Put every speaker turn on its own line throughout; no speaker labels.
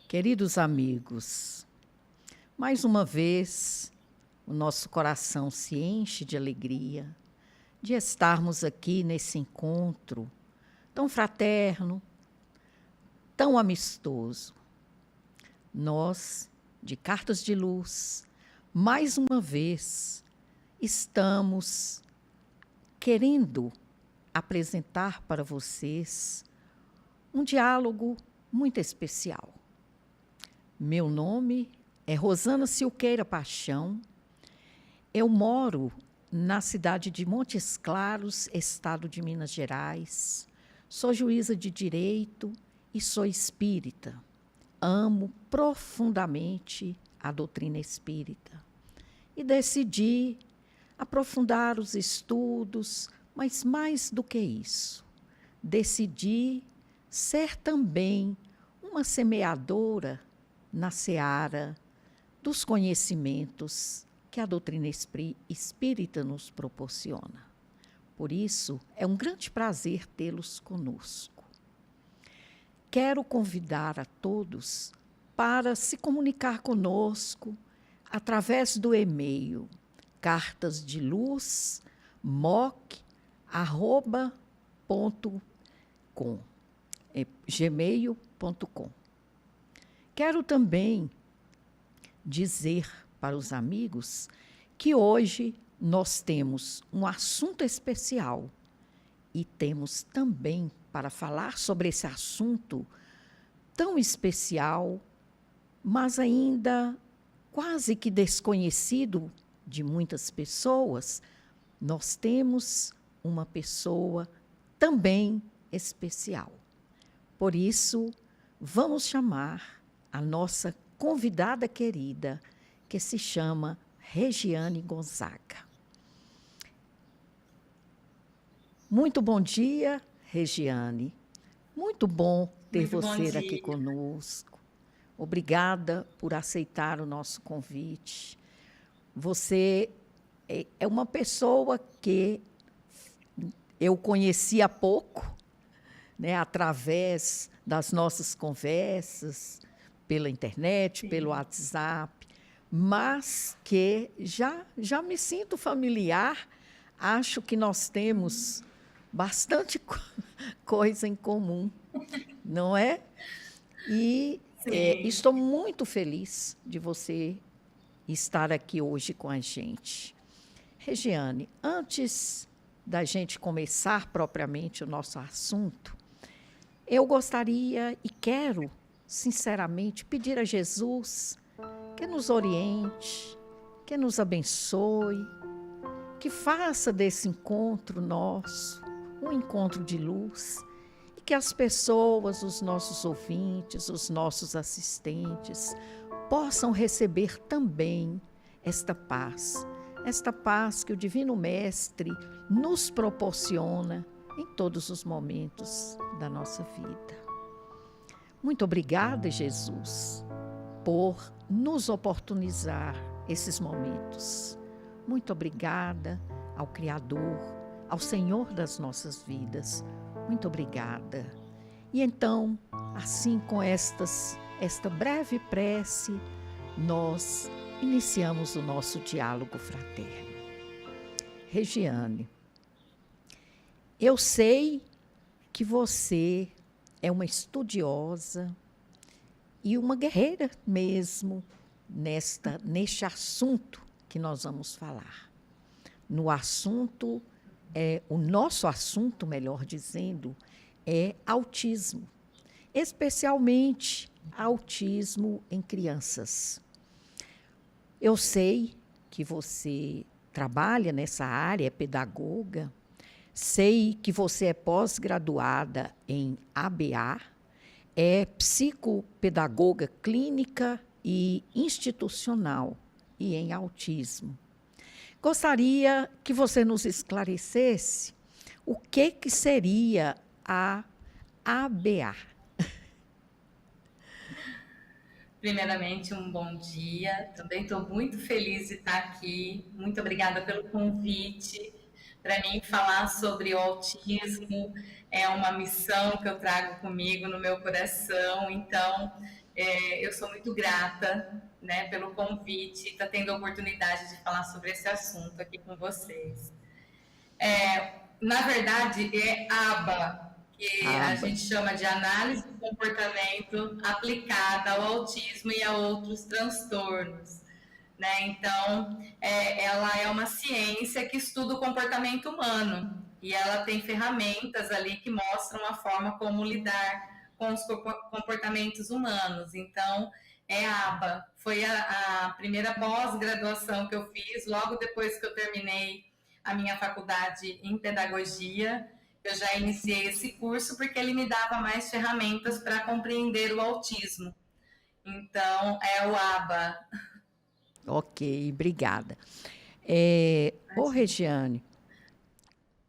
Queridos amigos, mais uma vez o nosso coração se enche de alegria de estarmos aqui nesse encontro tão fraterno, tão amistoso. Nós, de Cartas de Luz, mais uma vez estamos querendo apresentar para vocês um diálogo muito especial. Meu nome é Rosana Silqueira Paixão. Eu moro na cidade de Montes Claros, estado de Minas Gerais. Sou juíza de direito e sou espírita. Amo profundamente a doutrina espírita. E decidi aprofundar os estudos, mas mais do que isso, decidi ser também uma semeadora na seara dos conhecimentos que a doutrina espírita nos proporciona. Por isso, é um grande prazer tê-los conosco. Quero convidar a todos para se comunicar conosco através do e-mail cartasdeluz@gmail.com. Quero também dizer para os amigos que hoje nós temos um assunto especial e temos também para falar sobre esse assunto tão especial, mas ainda quase que desconhecido de muitas pessoas. Nós temos uma pessoa também especial. Por isso, vamos chamar a nossa convidada querida, que se chama Regiane Gonzaga. Muito bom dia, Regiane. Muito bom ter você aqui conosco. Obrigada por aceitar o nosso convite. Você é uma pessoa que eu conheci há pouco, né, através das nossas conversas, pela internet, sim, pelo WhatsApp, mas que já me sinto familiar. Acho que nós temos bastante coisa em comum, não é? E estou muito feliz de você estar aqui hoje com a gente. Regiane, antes da gente começar propriamente o nosso assunto, eu gostaria e quero, sinceramente, pedir a Jesus que nos oriente, que nos abençoe, que faça desse encontro nosso um encontro de luz e que as pessoas, os nossos ouvintes, os nossos assistentes, possam receber também esta paz que o Divino Mestre nos proporciona em todos os momentos da nossa vida. Muito obrigada, Jesus, por nos oportunizar esses momentos. Muito obrigada ao Criador, ao Senhor das nossas vidas. Muito obrigada. E então, assim com esta breve prece, nós iniciamos o nosso diálogo fraterno. Regiane, eu sei que você é uma estudiosa e uma guerreira mesmo neste assunto que nós vamos falar. O nosso assunto, melhor dizendo, é autismo, especialmente autismo em crianças. Eu sei que você trabalha nessa área, é pedagoga. Sei que você é pós-graduada em ABA, é psicopedagoga clínica e institucional e em autismo. Gostaria que você nos esclarecesse o que seria a ABA.
Primeiramente, um bom dia. Também estou muito feliz de estar aqui. Muito obrigada pelo convite. Para mim, falar sobre o autismo é uma missão que eu trago comigo no meu coração. Então, Eu sou muito grata, né, pelo convite, tá tendo a oportunidade de falar sobre esse assunto aqui com vocês. Na verdade, é ABA, que a
Aba.
gente chama de análise do comportamento aplicada ao autismo e a outros transtornos. Né? Então, ela é uma ciência que estuda o comportamento humano e ela tem ferramentas ali que mostram a forma como lidar com os comportamentos humanos. Então, é a ABA. Foi a primeira pós-graduação que eu fiz, logo depois que eu terminei a minha faculdade em pedagogia. Eu já iniciei esse curso porque ele me dava mais ferramentas para compreender o autismo. Então, é o ABA.
Ok, obrigada. Regiane,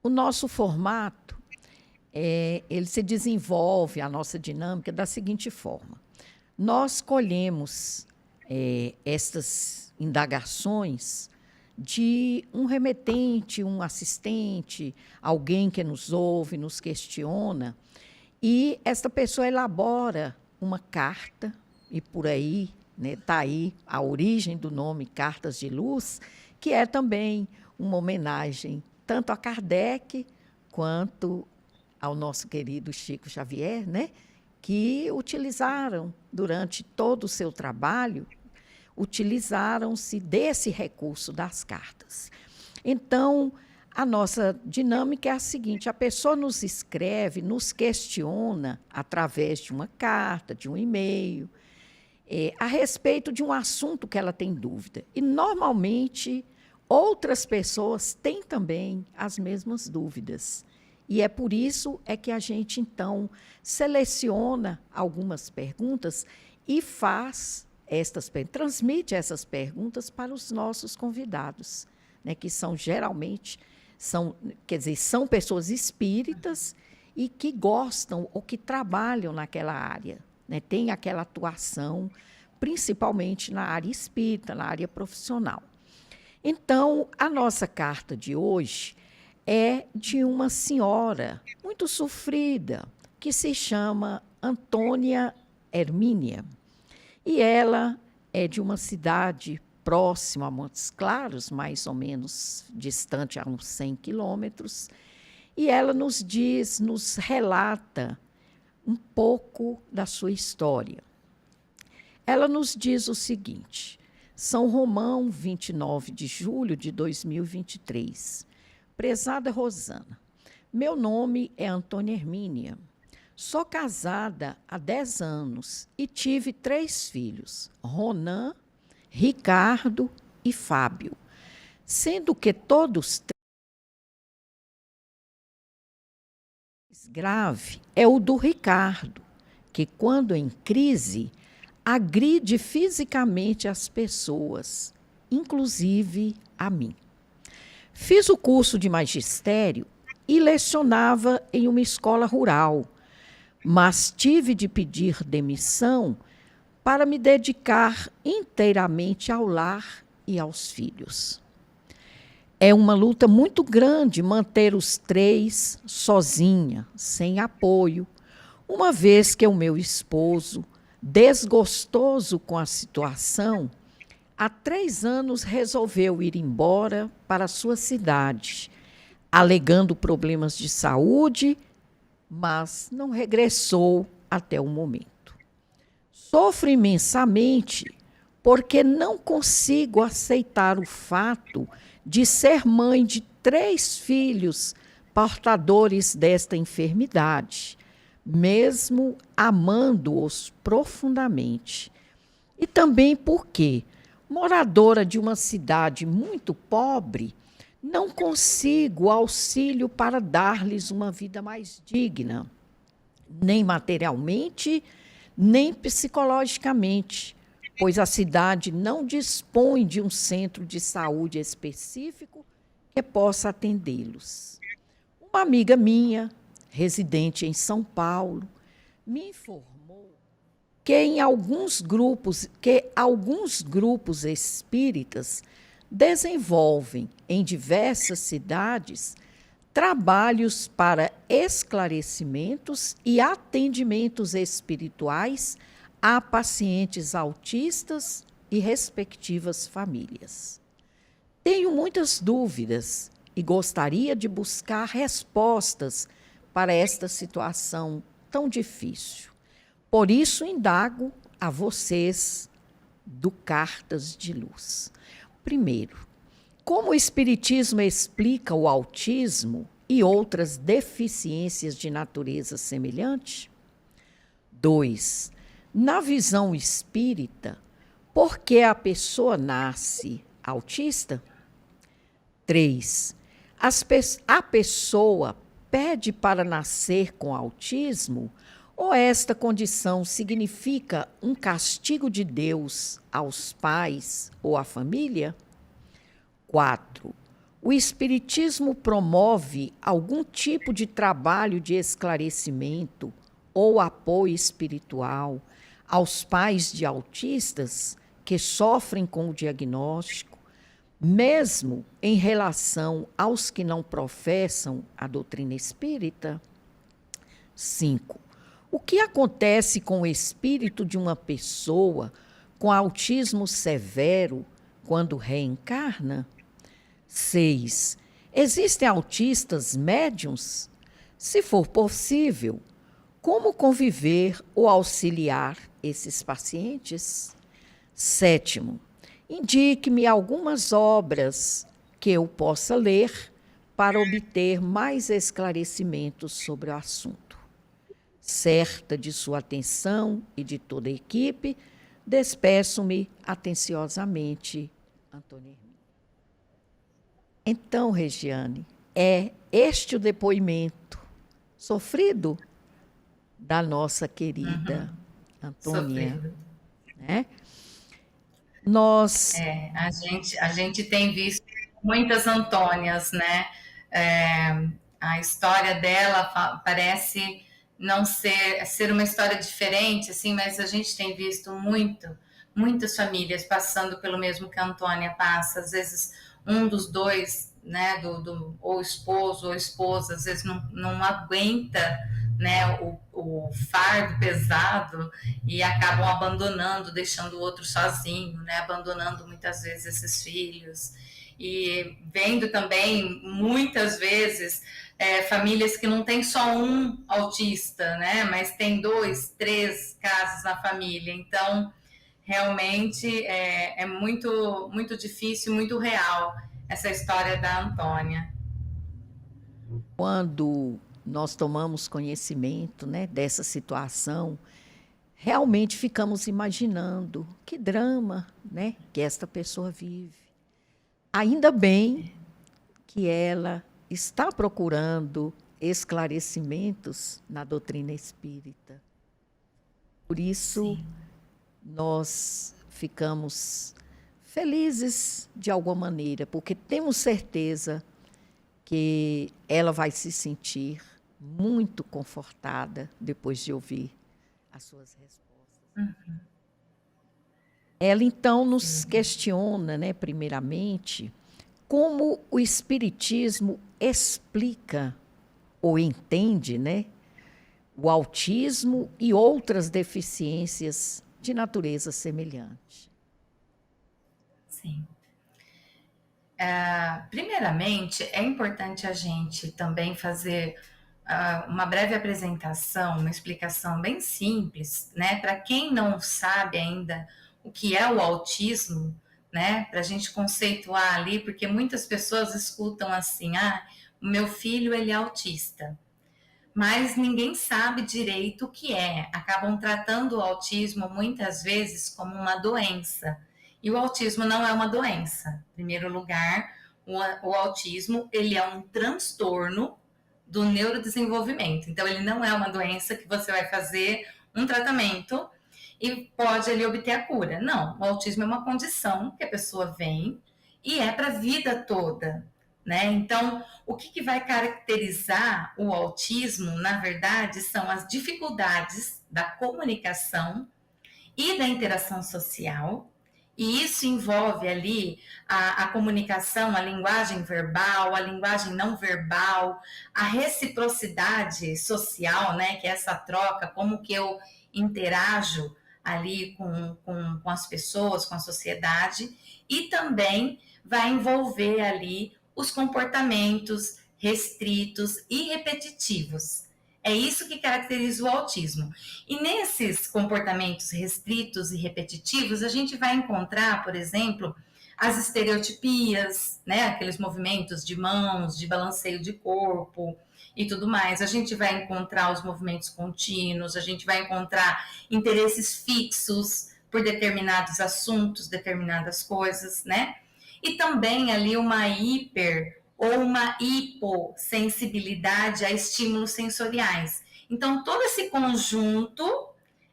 o nosso formato, ele se desenvolve, a nossa dinâmica, da seguinte forma. Nós colhemos estas indagações de um remetente, um assistente, alguém que nos ouve, nos questiona, e esta pessoa elabora uma carta, e por aí está aí a origem do nome Cartas de Luz, que é também uma homenagem tanto a Kardec quanto ao nosso querido Chico Xavier, né, que utilizaram durante todo o seu trabalho, utilizaram-se desse recurso das cartas. Então, a nossa dinâmica é a seguinte: a pessoa nos escreve, nos questiona através de uma carta, de um e-mail, a respeito de um assunto que ela tem dúvida. E, normalmente, outras pessoas têm também as mesmas dúvidas. E é por isso que a gente, então, seleciona algumas perguntas e transmite essas perguntas para os nossos convidados, né, que são geralmente, são pessoas espíritas e que gostam ou que trabalham naquela área, né, têm aquela atuação, principalmente na área espírita, na área profissional. Então, a nossa carta de hoje é de uma senhora muito sofrida, que se chama Antônia Hermínia. E ela é de uma cidade próxima a Montes Claros, mais ou menos distante a uns 100 quilômetros, e ela nos relata um pouco da sua história. Ela nos diz o seguinte: São Romão, 29 de julho de 2023. Prezada Rosana, meu nome é Antônia Hermínia. Sou casada há 10 anos e tive 3 filhos, Ronan, Ricardo e Fábio, sendo que todos grave é o do Ricardo, que, quando em crise, agride fisicamente as pessoas, inclusive a mim. Fiz o curso de magistério e lecionava em uma escola rural, mas tive de pedir demissão para me dedicar inteiramente ao lar e aos filhos. É uma luta muito grande manter os 3 sozinha, sem apoio, uma vez que o meu esposo, desgostoso com a situação, há 3 anos resolveu ir embora para a sua cidade, alegando problemas de saúde, mas não regressou até o momento. Sofro imensamente porque não consigo aceitar o fato de ser mãe de 3 filhos portadores desta enfermidade, mesmo amando-os profundamente. E também porque, moradora de uma cidade muito pobre, não consigo auxílio para dar-lhes uma vida mais digna, nem materialmente, nem psicologicamente, pois a cidade não dispõe de um centro de saúde específico que possa atendê-los. Uma amiga minha, residente em São Paulo, me informou que alguns grupos espíritas desenvolvem em diversas cidades trabalhos para esclarecimentos e atendimentos espirituais a pacientes autistas e respectivas famílias. Tenho muitas dúvidas e gostaria de buscar respostas para esta situação tão difícil. Por isso, indago a vocês do Cartas de Luz. Primeiro, como o Espiritismo explica o autismo e outras deficiências de natureza semelhante? 2. Na visão espírita, por que a pessoa nasce autista? 3. A pessoa pede para nascer com autismo ou esta condição significa um castigo de Deus aos pais ou à família? 4. O Espiritismo promove algum tipo de trabalho de esclarecimento ou apoio espiritual aos pais de autistas que sofrem com o diagnóstico, mesmo em relação aos que não professam a doutrina espírita? 5. O que acontece com o espírito de uma pessoa com autismo severo quando reencarna? 6. Existem autistas médiums? Se for possível, como conviver ou auxiliar esses pacientes? 7. Indique-me algumas obras que eu possa ler para obter mais esclarecimentos sobre o assunto. Certa de sua atenção e de toda a equipe, despeço-me atenciosamente, Antônio Hermínio. Então, Regiane, é este o depoimento sofrido da nossa querida Antônia.
Sofrido.
Né? Nós...
A gente tem visto muitas Antônias, né? A história dela parece não ser uma história diferente, assim, mas a gente tem visto muitas famílias passando pelo mesmo que a Antônia passa. Às vezes um dos dois, né, ou esposo ou esposa, às vezes não aguenta, né, o fardo pesado e acabam abandonando, deixando o outro sozinho, né, abandonando muitas vezes esses filhos. E vendo também, muitas vezes, famílias que não tem só um autista, né, mas tem 2, 3 casos na família. Então, realmente é muito, muito difícil, muito real essa história da Antônia.
Quando nós tomamos conhecimento, né, dessa situação, realmente ficamos imaginando que drama, né, que esta pessoa vive. Ainda bem que ela está procurando esclarecimentos na doutrina espírita. Por isso, sim, nós ficamos felizes de alguma maneira, porque temos certeza que ela vai se sentir muito confortada depois de ouvir as suas respostas. Ela, então, nos questiona, né, primeiramente, como o Espiritismo explica ou entende, né, o autismo e outras deficiências de natureza semelhante.
Sim. Primeiramente, é importante a gente também fazer uma breve apresentação, uma explicação bem simples, né, para quem não sabe ainda o que é o autismo, né, para a gente conceituar ali, porque muitas pessoas escutam assim, o meu filho ele é autista, mas ninguém sabe direito o que é, acabam tratando o autismo muitas vezes como uma doença, e o autismo não é uma doença. Em primeiro lugar, o autismo ele é um transtorno do neurodesenvolvimento, então ele não é uma doença que você vai fazer um tratamento e pode ali obter a cura. Não, o autismo é uma condição que a pessoa vem e é para a vida toda, né? Então, o que vai caracterizar o autismo, na verdade, são as dificuldades da comunicação e da interação social, e isso envolve ali a comunicação, a linguagem verbal, a linguagem não verbal, a reciprocidade social, né? Que é essa troca, como que eu interajo ali com as pessoas, com a sociedade, e também vai envolver ali os comportamentos restritos e repetitivos. É isso que caracteriza o autismo. E nesses comportamentos restritos e repetitivos, a gente vai encontrar, por exemplo, as estereotipias, né? Aqueles movimentos de mãos, de balanceio de corpo e tudo mais. A gente vai encontrar os movimentos contínuos, a gente vai encontrar interesses fixos por determinados assuntos, determinadas coisas, né? E também ali uma hiper ou uma hipossensibilidade a estímulos sensoriais. Então, todo esse conjunto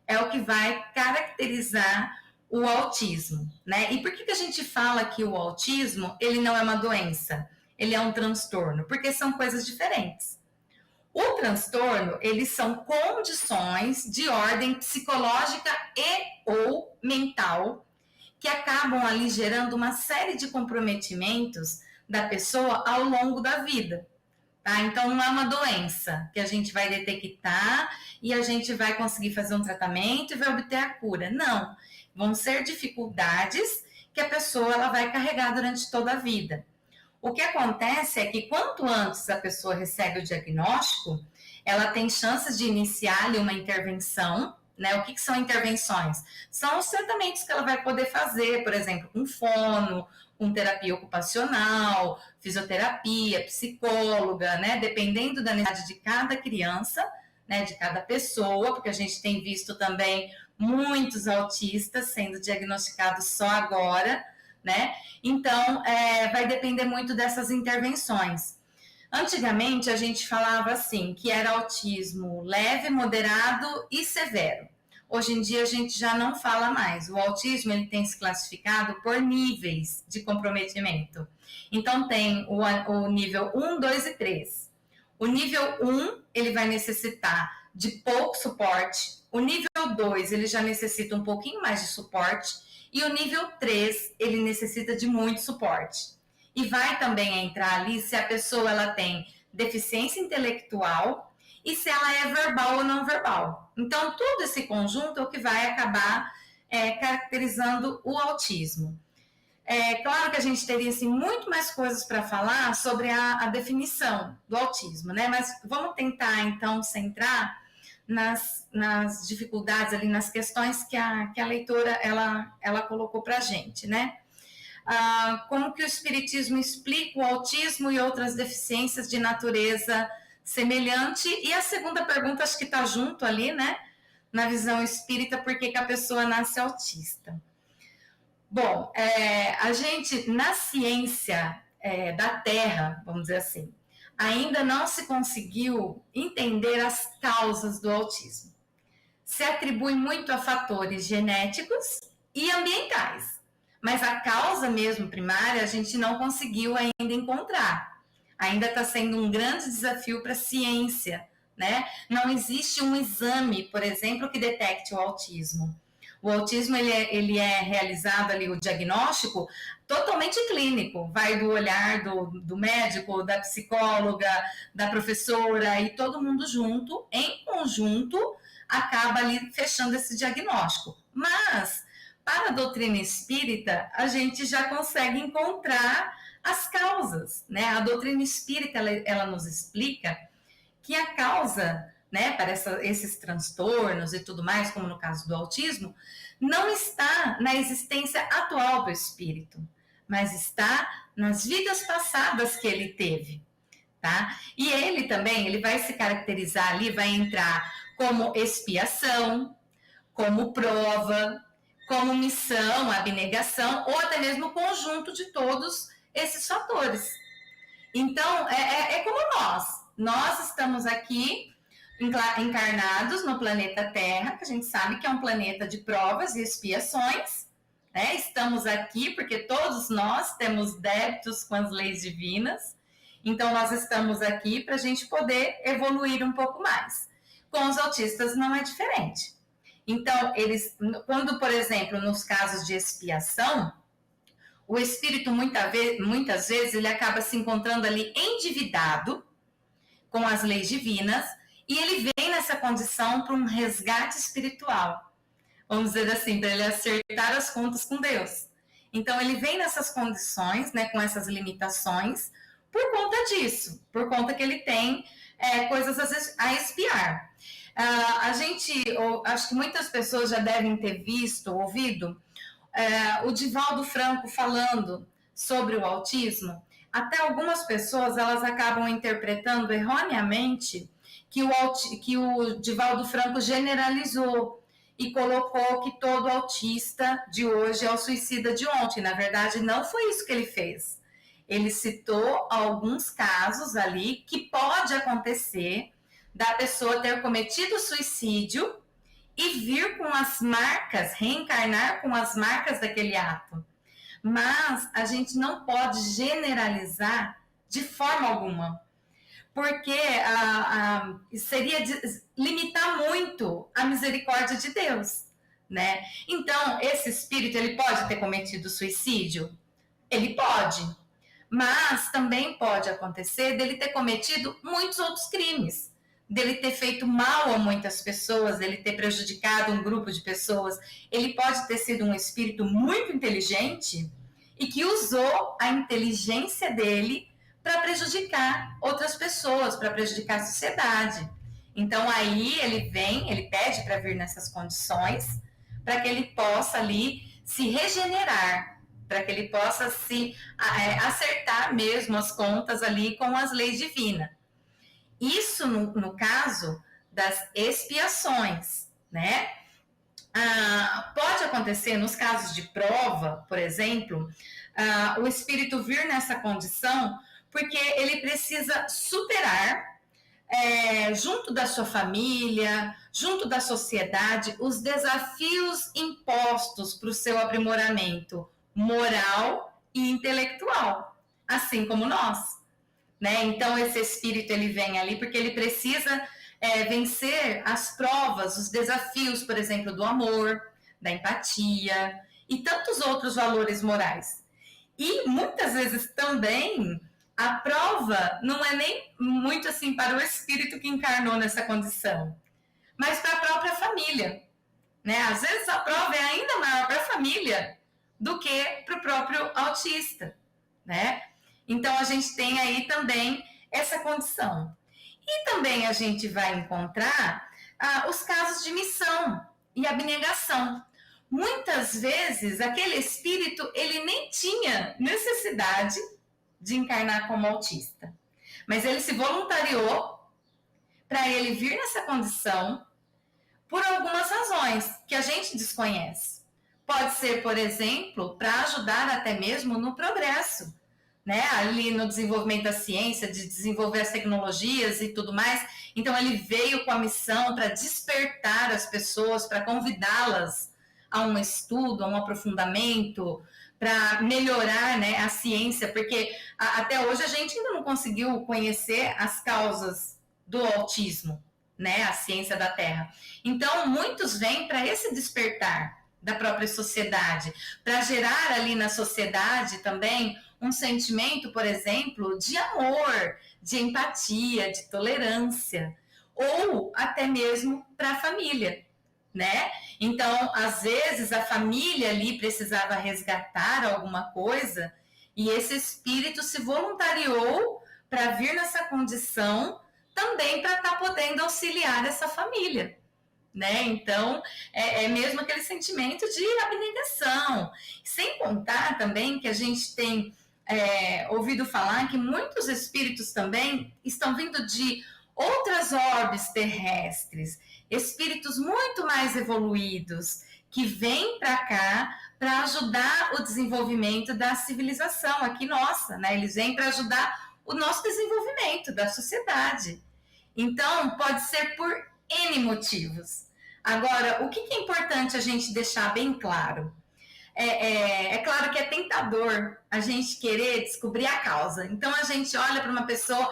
é o que vai caracterizar o autismo, né? E por que a gente fala que o autismo, ele não é uma doença, ele é um transtorno? Porque são coisas diferentes. O transtorno, eles são condições de ordem psicológica e ou mental que acabam ali gerando uma série de comprometimentos da pessoa ao longo da vida. Tá? Então, não é uma doença que a gente vai detectar e a gente vai conseguir fazer um tratamento e vai obter a cura. Não. Vão ser dificuldades que a pessoa ela vai carregar durante toda a vida. O que acontece é que quanto antes a pessoa recebe o diagnóstico, ela tem chances de iniciar ali uma intervenção, né? O que são intervenções? São os tratamentos que ela vai poder fazer, por exemplo, com fono, com terapia ocupacional, fisioterapia, psicóloga, né? Dependendo da necessidade de cada criança, né? De cada pessoa, porque a gente tem visto também muitos autistas sendo diagnosticados só agora, né? Então, vai depender muito dessas intervenções. Antigamente, a gente falava assim, que era autismo leve, moderado e severo. Hoje em dia, a gente já não fala mais. O autismo ele tem se classificado por níveis de comprometimento. Então, tem o nível 1, 2 e 3. O nível 1, ele vai necessitar de pouco suporte. O nível 2, ele já necessita um pouquinho mais de suporte. E o nível 3, ele necessita de muito suporte. E vai também entrar ali se a pessoa ela tem deficiência intelectual e se ela é verbal ou não verbal. Então, todo esse conjunto é o que vai acabar caracterizando o autismo. É claro que a gente teria assim, muito mais coisas para falar sobre a definição do autismo, né? Mas vamos tentar, então, centrar nas dificuldades ali, nas questões que a leitora ela colocou para a gente, né? Como que o espiritismo explica o autismo e outras deficiências de natureza semelhante? E a segunda pergunta, acho que está junto ali, né? Na visão espírita, por que a pessoa nasce autista? Bom, a gente, na ciência da Terra, vamos dizer assim, ainda não se conseguiu entender as causas do autismo. Se atribui muito a fatores genéticos e ambientais, mas a causa mesmo primária a gente não conseguiu ainda encontrar. Ainda está sendo um grande desafio para a ciência, né? Não existe um exame, por exemplo, que detecte o autismo. O autismo ele é realizado ali, o diagnóstico, totalmente clínico. Vai do olhar do médico, da psicóloga, da professora e todo mundo junto, em conjunto, acaba ali fechando esse diagnóstico. Mas, para a doutrina espírita, a gente já consegue encontrar as causas, né? A doutrina espírita, ela nos explica que a causa, né, para esses transtornos e tudo mais, como no caso do autismo, não está na existência atual do espírito, mas está nas vidas passadas que ele teve, tá? E ele também, ele vai se caracterizar ali, vai entrar como expiação, como prova, como missão, abnegação, ou até mesmo o conjunto de todos esses fatores. Então, é como nós estamos aqui encarnados no planeta Terra, que a gente sabe que é um planeta de provas e expiações, né? Estamos aqui porque todos nós temos débitos com as leis divinas, então nós estamos aqui para a gente poder evoluir um pouco mais. Com os autistas não é diferente. Então, quando, por exemplo, nos casos de expiação, o espírito muitas vezes ele acaba se encontrando ali endividado com as leis divinas, e ele vem nessa condição para um resgate espiritual, vamos dizer assim, para ele acertar as contas com Deus. Então ele vem nessas condições, né, com essas limitações, por conta disso, por conta que ele tem coisas a espiar. A gente, acho que muitas pessoas já devem ter visto, ouvido, o Divaldo Franco falando sobre o autismo. Até algumas pessoas elas acabam interpretando erroneamente que o Divaldo Franco generalizou e colocou que todo autista de hoje é o suicida de ontem. Na verdade, não foi isso que ele fez. Ele citou alguns casos ali que pode acontecer da pessoa ter cometido suicídio e vir com as marcas, reencarnar com as marcas daquele ato. Mas a gente não pode generalizar de forma alguma, porque seria limitar muito a misericórdia de Deus, né? Então, esse espírito, ele pode ter cometido suicídio? Ele pode, mas também pode acontecer dele ter cometido muitos outros crimes, dele ter feito mal a muitas pessoas, dele ter prejudicado um grupo de pessoas. Ele pode ter sido um espírito muito inteligente e que usou a inteligência dele para prejudicar outras pessoas, para prejudicar a sociedade. Então aí ele vem, ele pede para vir nessas condições, para que ele possa ali se regenerar, para que ele possa se acertar mesmo as contas ali com as leis divinas. Isso no caso das expiações, né? Pode acontecer nos casos de prova, por exemplo, o espírito vir nessa condição porque ele precisa superar, junto da sua família, junto da sociedade, os desafios impostos para o seu aprimoramento moral e intelectual, assim como nós, né? Então esse espírito ele vem ali porque ele precisa vencer as provas, os desafios, por exemplo, do amor, da empatia e tantos outros valores morais. E muitas vezes também a prova não é nem muito assim para o espírito que encarnou nessa condição, mas para a própria família, né? Às vezes a prova é ainda maior para a família do que para o próprio autista, né? Então a gente tem aí também essa condição. E também a gente vai encontrar os casos de missão e abnegação. Muitas vezes aquele espírito ele nem tinha necessidade de encarnar como autista, mas ele se voluntariou para ele vir nessa condição por algumas razões que a gente desconhece. Pode ser, por exemplo, para ajudar até mesmo no progresso, né? Ali no desenvolvimento da ciência, de desenvolver as tecnologias e tudo mais. Então ele veio com a missão para despertar as pessoas, para convidá-las a um estudo, a um aprofundamento, para melhorar, né, a ciência, porque até hoje a gente ainda não conseguiu conhecer as causas do autismo, né, a ciência da Terra. Então muitos vêm para esse despertar da própria sociedade, para gerar ali na sociedade também um sentimento, por exemplo, de amor, de empatia, de tolerância, ou até mesmo para a família, né? Então, às vezes, a família ali precisava resgatar alguma coisa e esse espírito se voluntariou para vir nessa condição também para estar podendo auxiliar essa família, né? Então, é mesmo aquele sentimento de abnegação. Sem contar também que a gente tem ouvido falar que muitos espíritos também estão vindo de outras orbes terrestres, espíritos muito mais evoluídos, que vêm para cá para ajudar o desenvolvimento da civilização aqui nossa, né? Eles vêm para ajudar o nosso desenvolvimento da sociedade. Então, pode ser por N motivos. Agora, o que é importante a gente deixar bem claro? É claro que é tentador a gente querer descobrir a causa. Então, a gente olha para uma pessoa,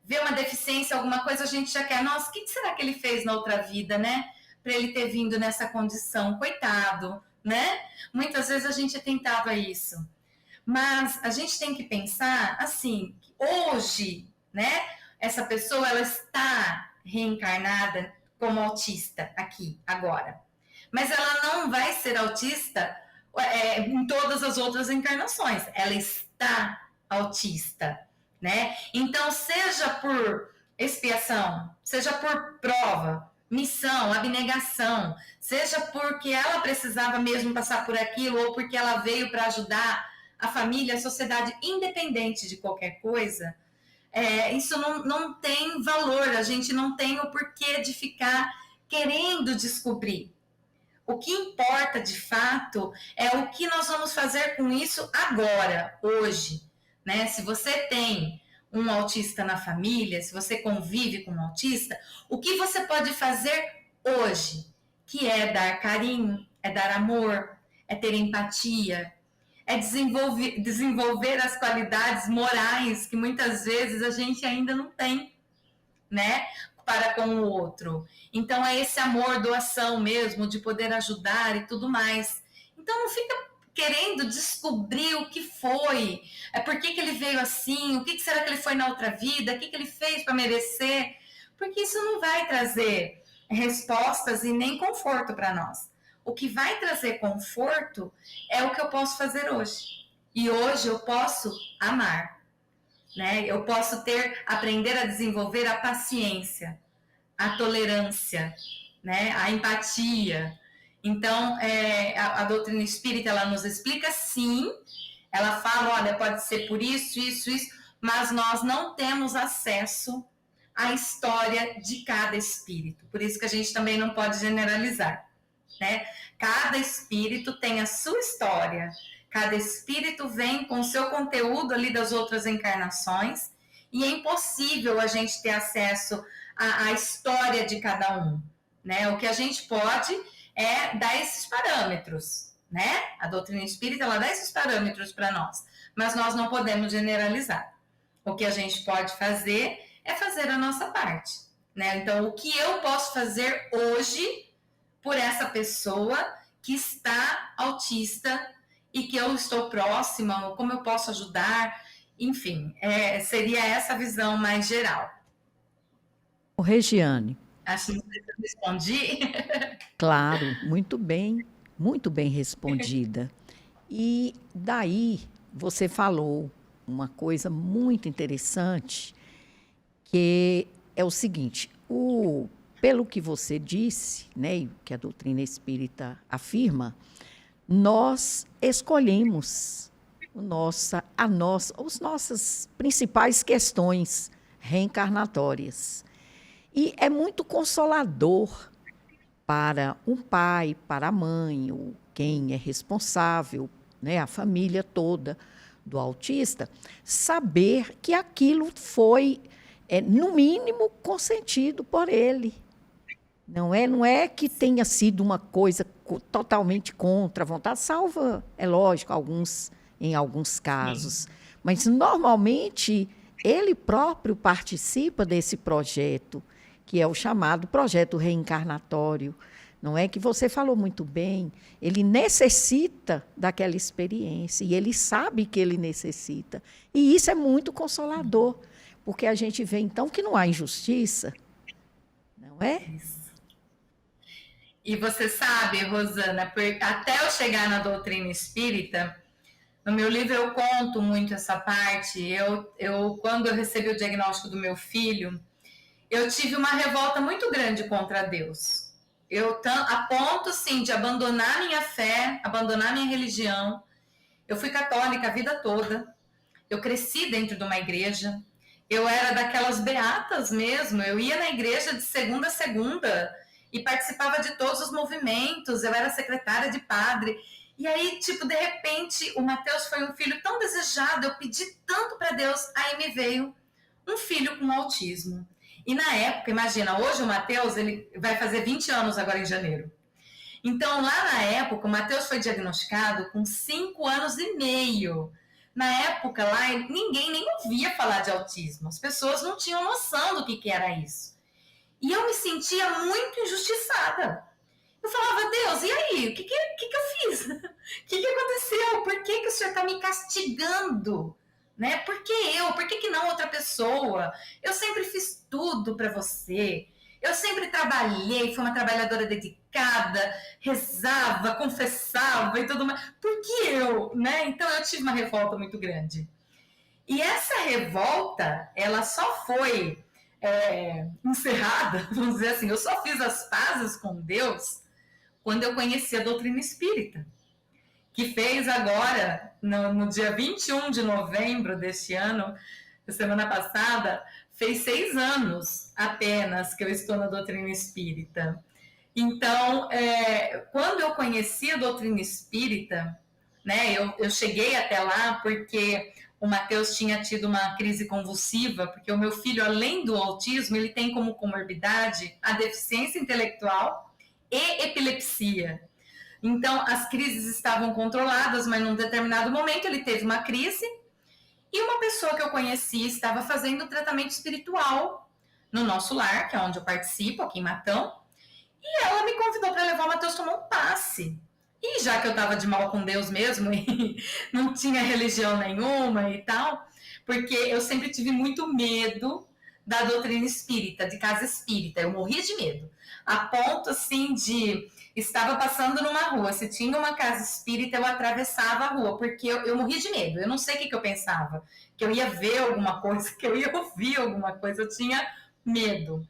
vê uma deficiência, alguma coisa, a gente já quer, nossa, o que será que ele fez na outra vida, né? Para ele ter vindo nessa condição, coitado, né? Muitas vezes a gente é tentado a isso. Mas a gente tem que pensar assim, hoje, né? Essa pessoa, ela está reencarnada como autista aqui, agora. mas ela não vai ser autista em todas as outras encarnações. Ela está autista, né? Então, seja por expiação, seja por prova, missão, abnegação, seja porque ela precisava mesmo passar por aquilo ou porque ela veio para ajudar a família, a sociedade, independente de qualquer coisa, isso não tem valor, a gente não tem o porquê de ficar querendo descobrir. O que importa de fato é o que nós vamos fazer com isso agora, hoje, né? Se você tem um autista na família, se você convive com um autista, o que você pode fazer hoje? Que é dar carinho, é dar amor, é ter empatia, é desenvolver as qualidades morais que muitas vezes a gente ainda não tem, né? Para com o outro. Então é esse amor, doação mesmo, de poder ajudar e tudo mais. Então não fica querendo descobrir o que foi, por que ele veio assim, o que será que ele foi na outra vida, o que ele fez para merecer, porque isso não vai trazer respostas e nem conforto para nós. O que vai trazer conforto é o que eu posso fazer hoje. E hoje eu posso amar, né? Eu posso aprender a desenvolver a paciência, a tolerância, né? A empatia. Então, a doutrina espírita, ela nos explica, sim, ela fala, olha, pode ser por isso, isso, isso, mas nós não temos acesso à história de cada espírito. Por isso que a gente também não pode generalizar, né? Cada espírito tem a sua história, cada espírito vem com o seu conteúdo ali das outras encarnações, e é impossível a gente ter acesso à história de cada um, né? O que a gente pode é dar esses parâmetros, né? A doutrina espírita, ela dá esses parâmetros para nós, mas nós não podemos generalizar. O que a gente pode fazer é fazer a nossa parte, né? Então, o que eu posso fazer hoje por essa pessoa que está autista e que eu estou próxima, como eu posso ajudar, enfim, seria essa visão mais geral.
Ô, Regiane.
Acho que eu respondi.
Claro, muito bem respondida. E daí você falou uma coisa muito interessante, que é o seguinte, pelo que você disse, né, e que a doutrina espírita afirma, nós escolhemos as nossas principais questões reencarnatórias. E é muito consolador para um pai, para a mãe, ou quem é responsável, né, a família toda do autista, saber que aquilo foi, no mínimo, consentido por ele. Não é que tenha sido uma coisa totalmente contra a vontade, salva, é lógico, em alguns casos. Mas, normalmente, ele próprio participa desse projeto, que é o chamado projeto reencarnatório. Não é que você falou muito bem, ele necessita daquela experiência, e ele sabe que ele necessita. E isso é muito consolador, porque a gente vê, então, que não há injustiça, não é?
E você sabe, Rosana, até eu chegar na doutrina espírita, no meu livro eu conto muito essa parte. Quando eu recebi o diagnóstico do meu filho, eu tive uma revolta muito grande contra Deus. A ponto, sim, de abandonar minha fé, abandonar minha religião. Eu fui católica a vida toda. Eu cresci dentro de uma igreja. Eu era daquelas beatas mesmo. Eu ia na igreja de segunda a segunda e participava de todos os movimentos. Eu era secretária de padre. E aí, de repente, o Mateus foi um filho tão desejado. Eu pedi tanto para Deus. Aí me veio um filho com autismo. E na época, imagina, hoje o Mateus, ele vai fazer 20 anos agora em janeiro. Então, lá na época, o Mateus foi diagnosticado com 5 anos e meio. Na época, lá, ninguém nem ouvia falar de autismo. As pessoas não tinham noção do que era isso. E eu me sentia muito injustiçada. Eu falava, Deus, e aí? O que eu fiz? O que aconteceu? Por que o Senhor está me castigando? Né? Por que eu? Por que não outra pessoa? Eu sempre fiz tudo para você. Eu sempre trabalhei, fui uma trabalhadora dedicada, rezava, confessava e tudo mais. Por que eu, né? Então eu tive uma revolta muito grande. E essa revolta, ela só foi encerrada, vamos dizer assim, eu só fiz as pazes com Deus quando eu conheci a doutrina espírita, que fez agora, no dia 21 de novembro deste ano, semana passada, fez 6 anos apenas que eu estou na doutrina espírita. Então, quando eu conheci a doutrina espírita, né, eu cheguei até lá porque o Matheus tinha tido uma crise convulsiva, porque o meu filho, além do autismo, ele tem como comorbidade a deficiência intelectual e epilepsia. Então, as crises estavam controladas, mas num determinado momento ele teve uma crise e uma pessoa que eu conheci estava fazendo tratamento espiritual no nosso lar, que é onde eu participo, aqui em Matão, e ela me convidou para levar o Matheus tomar um passe. E já que eu estava de mal com Deus mesmo e não tinha religião nenhuma e tal, porque eu sempre tive muito medo da doutrina espírita, de casa espírita. Eu morria de medo. A ponto, assim, de... Estava passando numa rua, se tinha uma casa espírita, eu atravessava a rua, porque eu morria de medo. Eu não sei o que eu pensava. Que eu ia ver alguma coisa, que eu ia ouvir alguma coisa. Eu tinha medo.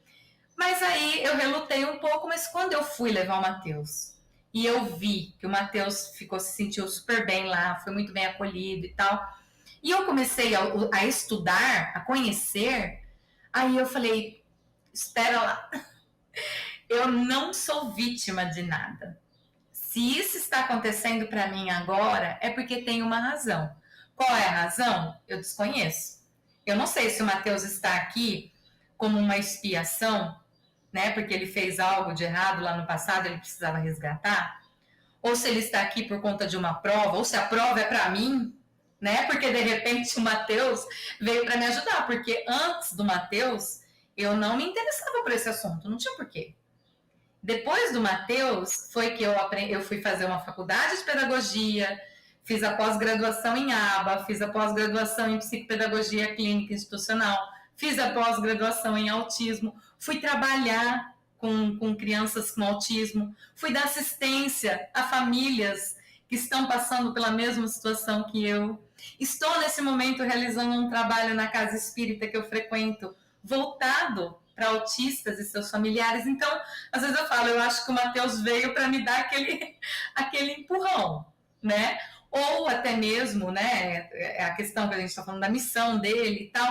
Mas aí eu relutei um pouco, mas quando eu fui levar o Matheus e eu vi que o Matheus se sentiu super bem lá, foi muito bem acolhido e tal, e eu comecei a estudar, a conhecer, aí eu falei, espera lá, eu não sou vítima de nada. Se isso está acontecendo para mim agora, é porque tem uma razão. Qual é a razão? Eu desconheço. Eu não sei se o Matheus está aqui como uma expiação, né, porque ele fez algo de errado lá no passado, ele precisava resgatar, ou se ele está aqui por conta de uma prova, ou se a prova é para mim, né, porque de repente o Matheus veio para me ajudar, porque antes do Matheus eu não me interessava por esse assunto, não tinha porquê. Depois do Matheus foi que eu fui fazer uma faculdade de pedagogia, fiz a pós-graduação em ABA, fiz a pós-graduação em psicopedagogia clínica institucional, fiz a pós-graduação em autismo, fui trabalhar com crianças com autismo, fui dar assistência a famílias que estão passando pela mesma situação que eu. Estou, nesse momento, realizando um trabalho na casa espírita que eu frequento, voltado para autistas e seus familiares. Então, às vezes eu falo, eu acho que o Matheus veio para me dar aquele empurrão, né? Ou até mesmo, né, a questão que a gente está falando da missão dele e tal,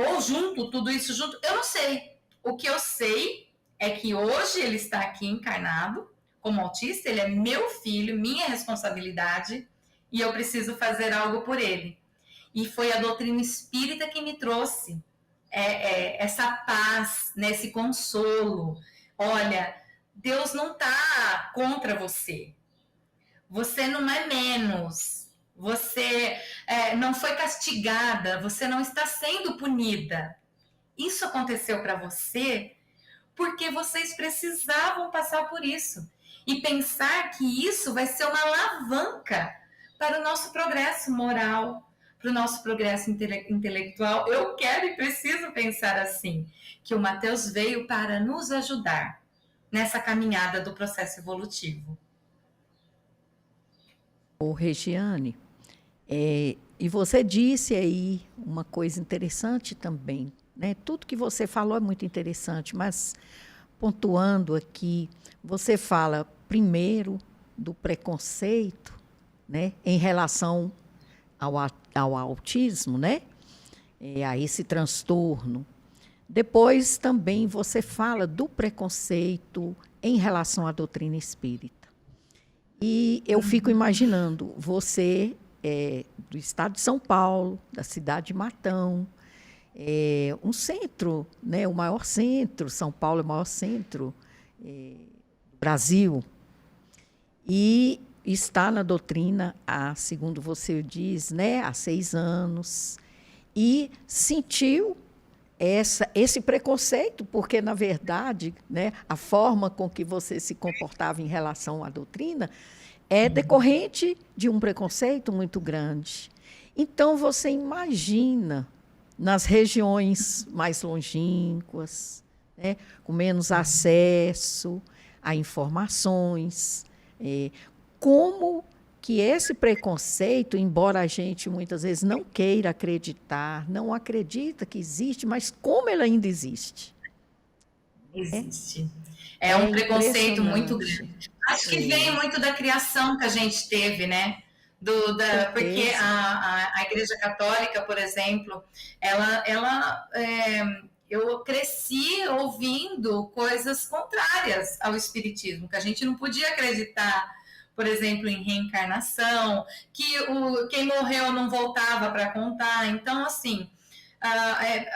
ou junto, tudo isso junto, eu não sei. O que eu sei é que hoje ele está aqui encarnado como autista, ele é meu filho, minha responsabilidade, e eu preciso fazer algo por ele. E foi a doutrina espírita que me trouxe essa paz, né, esse consolo. Olha, Deus não está contra você. Você não é menos. Você não foi castigada. Você não está sendo punida. Isso aconteceu para você porque vocês precisavam passar por isso. E pensar que isso vai ser uma alavanca para o nosso progresso moral, para o nosso progresso intelectual. Eu quero e preciso pensar assim, que o Matheus veio para nos ajudar nessa caminhada do processo evolutivo.
Ô, Regiane, e você disse aí uma coisa interessante também, né? Tudo que você falou é muito interessante, mas pontuando aqui, você fala primeiro do preconceito, né, em relação ao autismo, né? A esse transtorno. Depois também você fala do preconceito em relação à doutrina espírita. E eu fico imaginando você do estado de São Paulo, da cidade de Matão, um centro, né, o maior centro, São Paulo é o maior centro do Brasil, e está na doutrina, segundo você diz, né, há 6 anos, e sentiu esse preconceito, porque, na verdade, né, a forma com que você se comportava em relação à doutrina é decorrente de um preconceito muito grande. Então, você imagina, nas regiões mais longínquas, né, com menos acesso a informações. Como que esse preconceito, embora a gente muitas vezes não queira acreditar, não acredita que existe, mas como ele ainda existe.
Existe. É um preconceito muito
impressionante.
grande. Acho que vem muito da criação que a gente teve, né? Porque
Certeza.
a Igreja Católica, por exemplo, eu cresci ouvindo coisas contrárias ao Espiritismo, que a gente não podia acreditar, por exemplo, em reencarnação, que quem morreu não voltava para contar. Então, assim,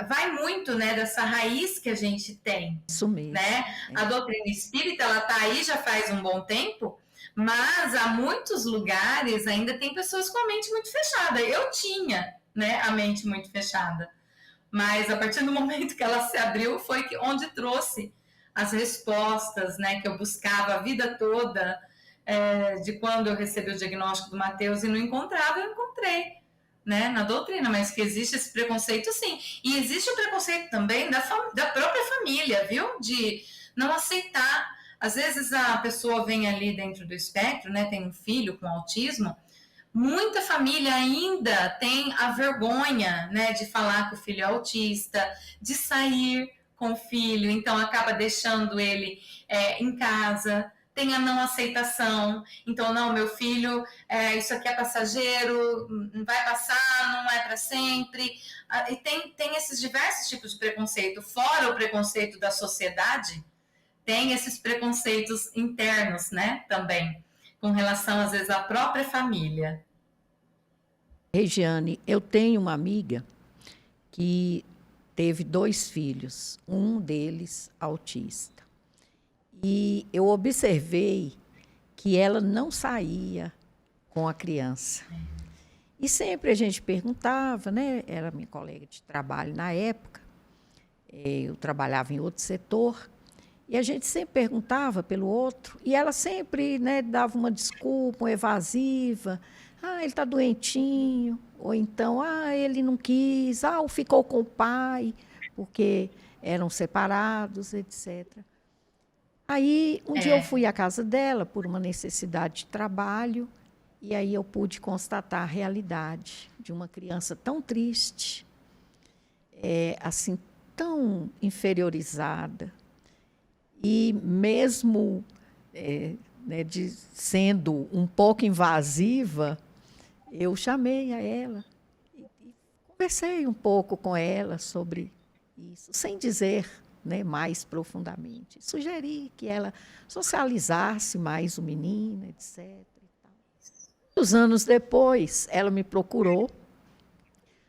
vai muito, né, dessa raiz que a gente tem.
Isso mesmo.
Né? A doutrina espírita, ela está aí já faz um bom tempo, mas há muitos lugares ainda tem pessoas com a mente muito fechada. Eu tinha, né, a mente muito fechada, mas a partir do momento que ela se abriu foi onde trouxe as respostas, né, que eu buscava a vida toda, de quando eu recebi o diagnóstico do Mateus e não encontrava, eu encontrei. Né, na doutrina, mas que existe esse preconceito, sim. E existe o preconceito também da própria família, viu? De não aceitar. Às vezes a pessoa vem ali dentro do espectro, né? Tem um filho com autismo. Muita família ainda tem a vergonha, né, de falar que o filho é autista, de sair com o filho, então acaba deixando ele em casa. Tem a não aceitação, então não, meu filho, isso aqui é passageiro, vai passar, não é para sempre. E tem esses diversos tipos de preconceito, fora o preconceito da sociedade, tem esses preconceitos internos, né, também, com relação às vezes à própria família.
Regiane, eu tenho uma amiga que teve 2 filhos, um deles autista. E eu observei que ela não saía com a criança. E sempre a gente perguntava, né? Era minha colega de trabalho na época, eu trabalhava em outro setor, e a gente sempre perguntava pelo outro, e ela sempre, né, dava uma desculpa, uma evasiva. Ele está doentinho, ou então, ele não quis, ou ficou com o pai, porque eram separados, etc. Aí, um dia eu fui à casa dela por uma necessidade de trabalho, e aí eu pude constatar a realidade de uma criança tão triste, assim, tão inferiorizada, e mesmo né, sendo um pouco invasiva, eu chamei a ela e conversei um pouco com ela sobre isso, sem dizer, né, mais profundamente. Sugeri que ela socializasse mais o menino, etc. Uns anos depois, ela me procurou.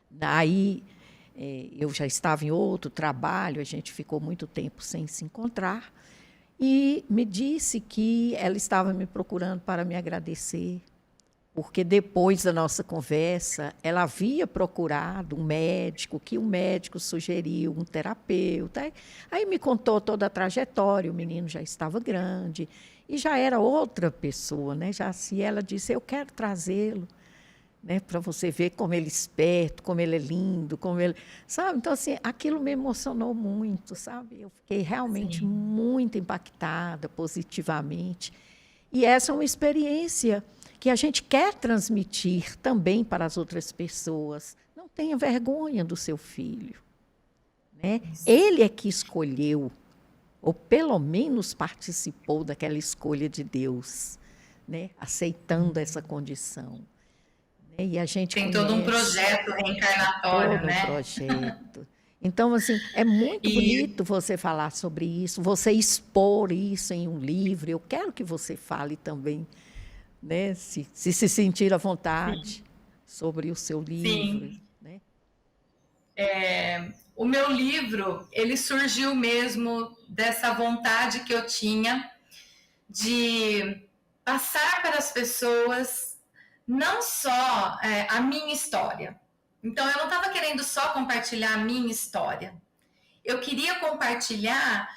Daí, eu já estava em outro trabalho, a gente ficou muito tempo sem se encontrar, e me disse que ela estava me procurando para me agradecer, porque depois da nossa conversa, ela havia procurado um médico, que o médico sugeriu um terapeuta. Aí me contou toda a trajetória, o menino já estava grande e já era outra pessoa, né? Já se ela disse, eu quero trazê-lo, né, para você ver como ele é esperto, como ele é lindo, como ele, sabe? Então assim, aquilo me emocionou muito, sabe? Eu fiquei realmente muito impactada positivamente. E essa é uma experiência que a gente quer transmitir também para as outras pessoas. Não tenha vergonha do seu filho, né? Ele é que escolheu, ou pelo menos participou daquela escolha de Deus, né? Aceitando essa condição. Né? E a gente
tem todo um projeto reencarnatório,
todo
né?
Um projeto. Então, assim, é muito bonito você falar sobre isso, você expor isso em um livro. Eu quero que você fale também, né? Se sentir à vontade sobre o seu livro. Né?
O meu livro, ele surgiu mesmo dessa vontade que eu tinha de passar para as pessoas não só a minha história. Então, eu não estava querendo só compartilhar a minha história. Eu queria compartilhar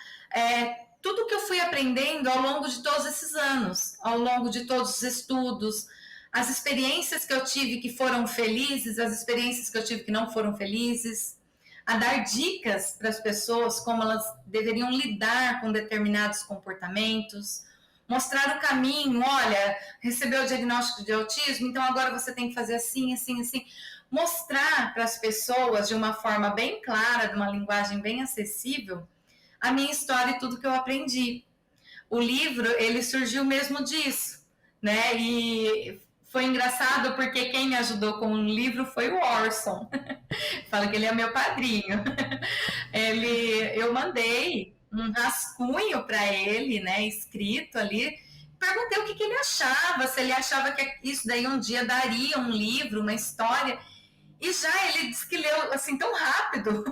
tudo que eu fui aprendendo ao longo de todos esses anos, ao longo de todos os estudos, as experiências que eu tive que foram felizes, as experiências que eu tive que não foram felizes, a dar dicas para as pessoas como elas deveriam lidar com determinados comportamentos, mostrar o caminho. Olha, recebeu o diagnóstico de autismo, então agora você tem que fazer assim, assim, assim. Mostrar para as pessoas de uma forma bem clara, de uma linguagem bem acessível, a minha história e tudo que eu aprendi. O livro, ele surgiu mesmo disso, né? E foi engraçado porque quem me ajudou com o livro foi o Orson. Fala que ele é meu padrinho. Eu mandei um rascunho para ele, né, escrito ali. Perguntei o que ele achava, se ele achava que isso daí um dia daria um livro, uma história. E já ele disse que leu assim tão rápido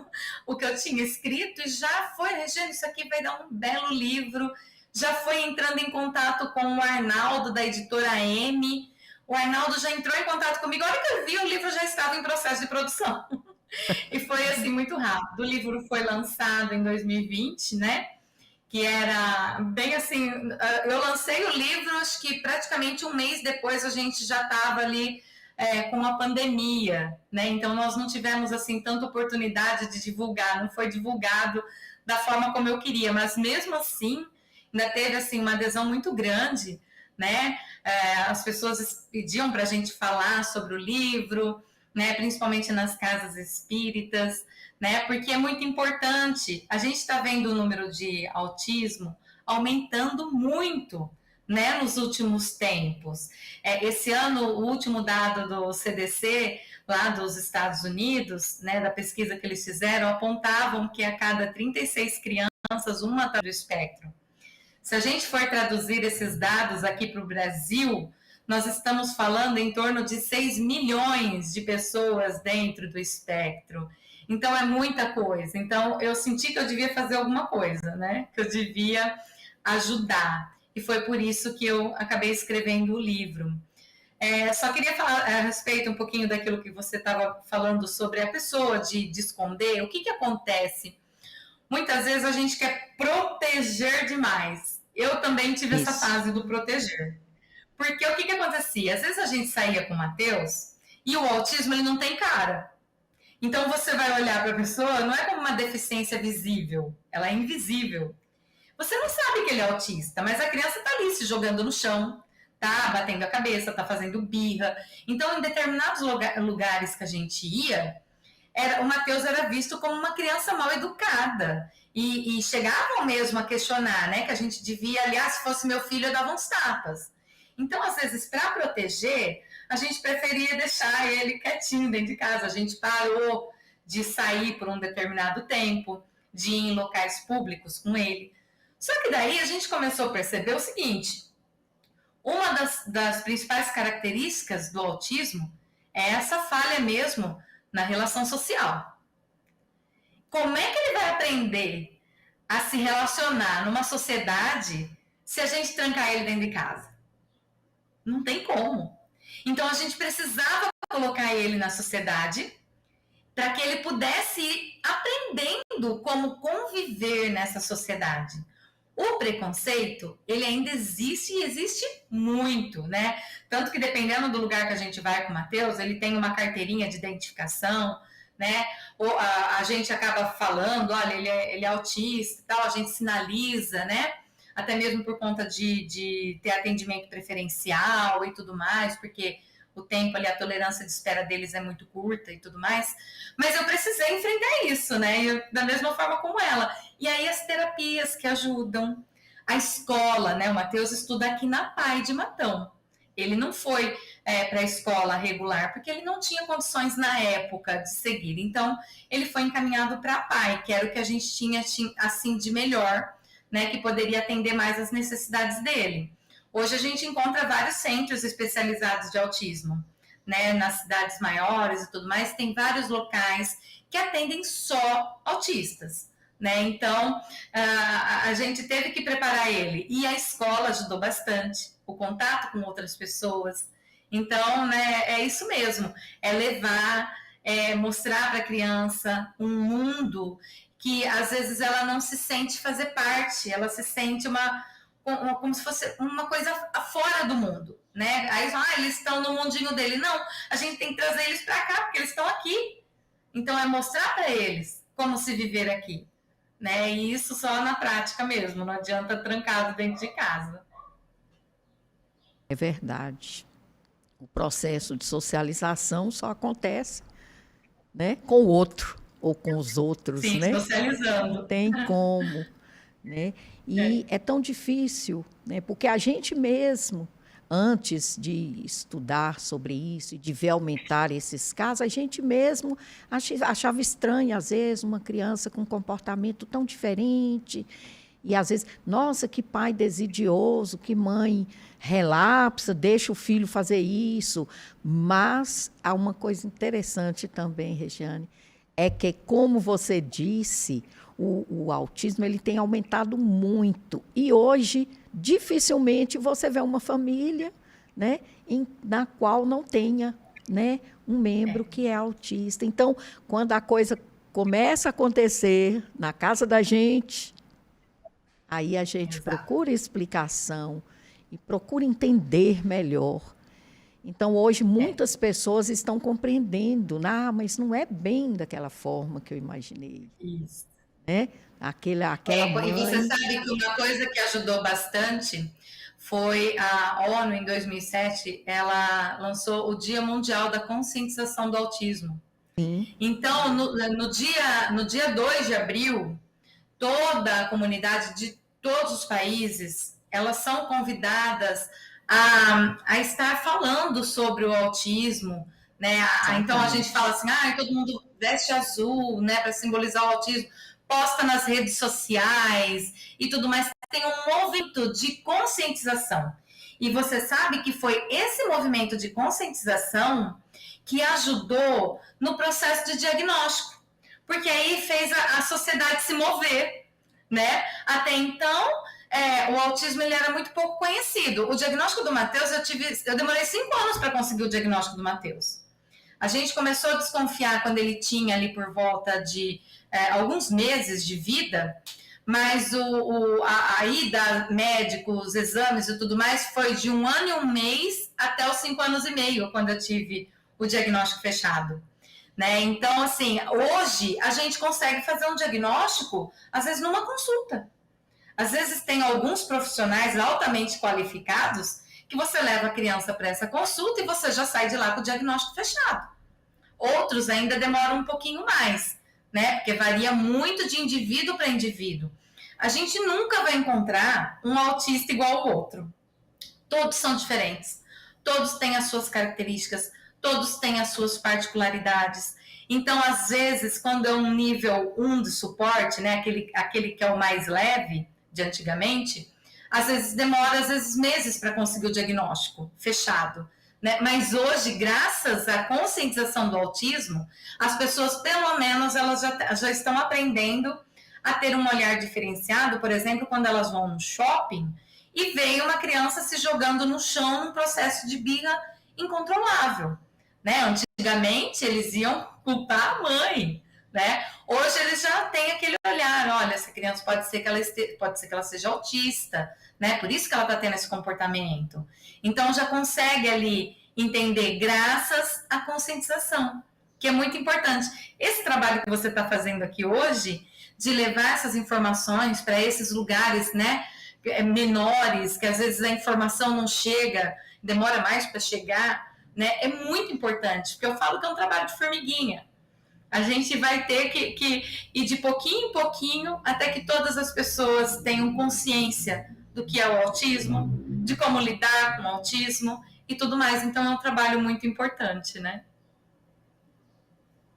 o que eu tinha escrito e já foi, Regiane, isso aqui vai dar um belo livro. Já foi entrando em contato com o Arnaldo da editora M. O Arnaldo já entrou em contato comigo. A hora que eu vi, o livro já estava em processo de produção. E foi assim muito rápido. O livro foi lançado em 2020, né? Que era bem assim. Eu lancei o livro, acho que praticamente um mês depois a gente já estava ali com uma pandemia, né? Então nós não tivemos assim tanta oportunidade de divulgar, não foi divulgado da forma como eu queria, mas mesmo assim ainda teve assim uma adesão muito grande, né? As pessoas pediam para a gente falar sobre o livro, né? Principalmente nas casas espíritas, né? Porque é muito importante. A gente está vendo o número de autismo aumentando muito, né, nos últimos tempos. Esse ano, o último dado do CDC, lá dos Estados Unidos, né, da pesquisa que eles fizeram, apontavam que a cada 36 crianças, uma está do espectro. Se a gente for traduzir esses dados aqui para o Brasil, nós estamos falando em torno de 6 milhões de pessoas dentro do espectro. Então, é muita coisa. Então, eu senti que eu devia fazer alguma coisa, né? Que eu devia ajudar. E foi por isso que eu acabei escrevendo o livro. Só queria falar a respeito um pouquinho daquilo que você estava falando sobre a pessoa de esconder. O que acontece? Muitas vezes a gente quer proteger demais. Eu também tive essa fase do proteger. Porque o que acontecia? Às vezes a gente saía com o Matheus e o autismo ele não tem cara. Então você vai olhar para a pessoa, não é como uma deficiência visível, ela é invisível. Você não sabe que ele é autista, mas a criança está ali se jogando no chão, tá batendo a cabeça, tá fazendo birra. Então, em determinados lugares que a gente ia, o Matheus era visto como uma criança mal educada. E chegavam mesmo a questionar, né? Que a gente devia, aliás, se fosse meu filho, eu dava uns tapas. Então, às vezes, para proteger, a gente preferia deixar ele quietinho dentro de casa. A gente parou de sair por um determinado tempo, de ir em locais públicos com ele. Só que daí a gente começou a perceber o seguinte: uma das principais características do autismo é essa falha mesmo na relação social. Como é que ele vai aprender a se relacionar numa sociedade se a gente trancar ele dentro de casa? Não tem como. Então a gente precisava colocar ele na sociedade para que ele pudesse ir aprendendo como conviver nessa sociedade. O preconceito, ele ainda existe e existe muito, né? Tanto que dependendo do lugar que a gente vai com o Matheus, ele tem uma carteirinha de identificação, né? Ou a gente acaba falando, olha, ele é autista e tal, a gente sinaliza, né? Até mesmo por conta de ter atendimento preferencial e tudo mais, porque o tempo ali, a tolerância de espera deles é muito curta e tudo mais. Mas eu precisei enfrentar isso, né? Da mesma forma como ela. E aí as terapias que ajudam, a escola, né? O Matheus estuda aqui na PAI de Matão. Ele não foi para a escola regular, porque ele não tinha condições na época de seguir. Então, ele foi encaminhado para a PAI, que era o que a gente tinha assim de melhor, né? Que poderia atender mais as necessidades dele. Hoje a gente encontra vários centros especializados de autismo, né? Nas cidades maiores e tudo mais, tem vários locais que atendem só autistas, né? Então, a gente teve que preparar ele. E a escola ajudou bastante, o contato com outras pessoas. Então, né, é isso mesmo, é levar, mostrar para a criança um mundo que, às vezes, ela não se sente fazer parte, ela se sente como se fosse uma coisa fora do mundo, né? Aí, eles estão no mundinho dele. Não, a gente tem que trazer eles para cá, porque eles estão aqui. Então, é mostrar para eles como se viver aqui, né? E isso só na prática mesmo, não adianta trancado dentro de casa.
É verdade. O processo de socialização só acontece, né, com o outro ou com os outros,
Sim,
né? Não
socializando.
tem como, né? E é tão difícil, né? Porque a gente mesmo, antes de estudar sobre isso e de ver aumentar esses casos, a gente mesmo achava estranho, às vezes, uma criança com um comportamento tão diferente. E, às vezes, nossa, que pai desidioso, que mãe relapsa, deixa o filho fazer isso. Mas há uma coisa interessante também, Regiane, é que, como você disse, o autismo ele tem aumentado muito. E hoje, dificilmente você vê uma família, né, na qual não tenha, né, um membro que é autista. Então, quando a coisa começa a acontecer na casa da gente, aí a gente
Exato.
procura explicação e procura entender melhor. Então, hoje, muitas pessoas estão compreendendo, mas não é bem daquela forma que eu imaginei.
Isso.
Né? Aquela
E você
mãe.
sabe que uma coisa que ajudou bastante foi a ONU, em 2007, ela lançou o Dia Mundial da Conscientização do Autismo.
Sim.
Então, no dia 2 de abril, toda a comunidade de todos os países, elas são convidadas a estar falando sobre o autismo, né? Então a gente fala assim, todo mundo veste azul, né, para simbolizar o autismo, posta nas redes sociais e tudo mais. Tem um movimento de conscientização. E você sabe que foi esse movimento de conscientização que ajudou no processo de diagnóstico, porque aí fez a sociedade se mover, né? Até então, o autismo ele era muito pouco conhecido. O diagnóstico do Matheus, eu demorei 5 anos para conseguir o diagnóstico do Matheus. A gente começou a desconfiar quando ele tinha ali por volta de alguns meses de vida, mas a ida médico, os exames e tudo mais foi de 1 ano e 1 mês até os 5 anos e meio, quando eu tive o diagnóstico fechado. Né? Então, assim, hoje a gente consegue fazer um diagnóstico, às vezes, numa consulta. Às vezes tem alguns profissionais altamente qualificados que você leva a criança para essa consulta e você já sai de lá com o diagnóstico fechado. Outros ainda demoram um pouquinho mais, né? Porque varia muito de indivíduo para indivíduo. A gente nunca vai encontrar um autista igual ao outro. Todos são diferentes. Todos têm as suas características, todos têm as suas particularidades. Então, às vezes, quando é um nível 1 de suporte, né, aquele que é o mais leve, de antigamente, às vezes demora, às vezes, meses para conseguir o diagnóstico fechado. Né? Mas hoje, graças à conscientização do autismo, as pessoas, pelo menos, elas já estão aprendendo a ter um olhar diferenciado, por exemplo, quando elas vão no shopping e veem uma criança se jogando no chão num processo de birra incontrolável. Né? Antigamente, eles iam culpar a mãe. Né? Hoje eles já têm aquele olhar, olha, essa criança pode ser que ela seja autista, né? Por isso que ela está tendo esse comportamento. Então já consegue ali entender graças à conscientização, que é muito importante. Esse trabalho que você está fazendo aqui hoje, de levar essas informações para esses lugares, né, menores, que às vezes a informação não chega, demora mais para chegar, né, é muito importante, porque eu falo que é um trabalho de formiguinha. A gente vai ter que ir de pouquinho em pouquinho até que todas as pessoas tenham consciência do que é o autismo, de como lidar com o autismo e tudo mais. Então, é um trabalho muito importante, né?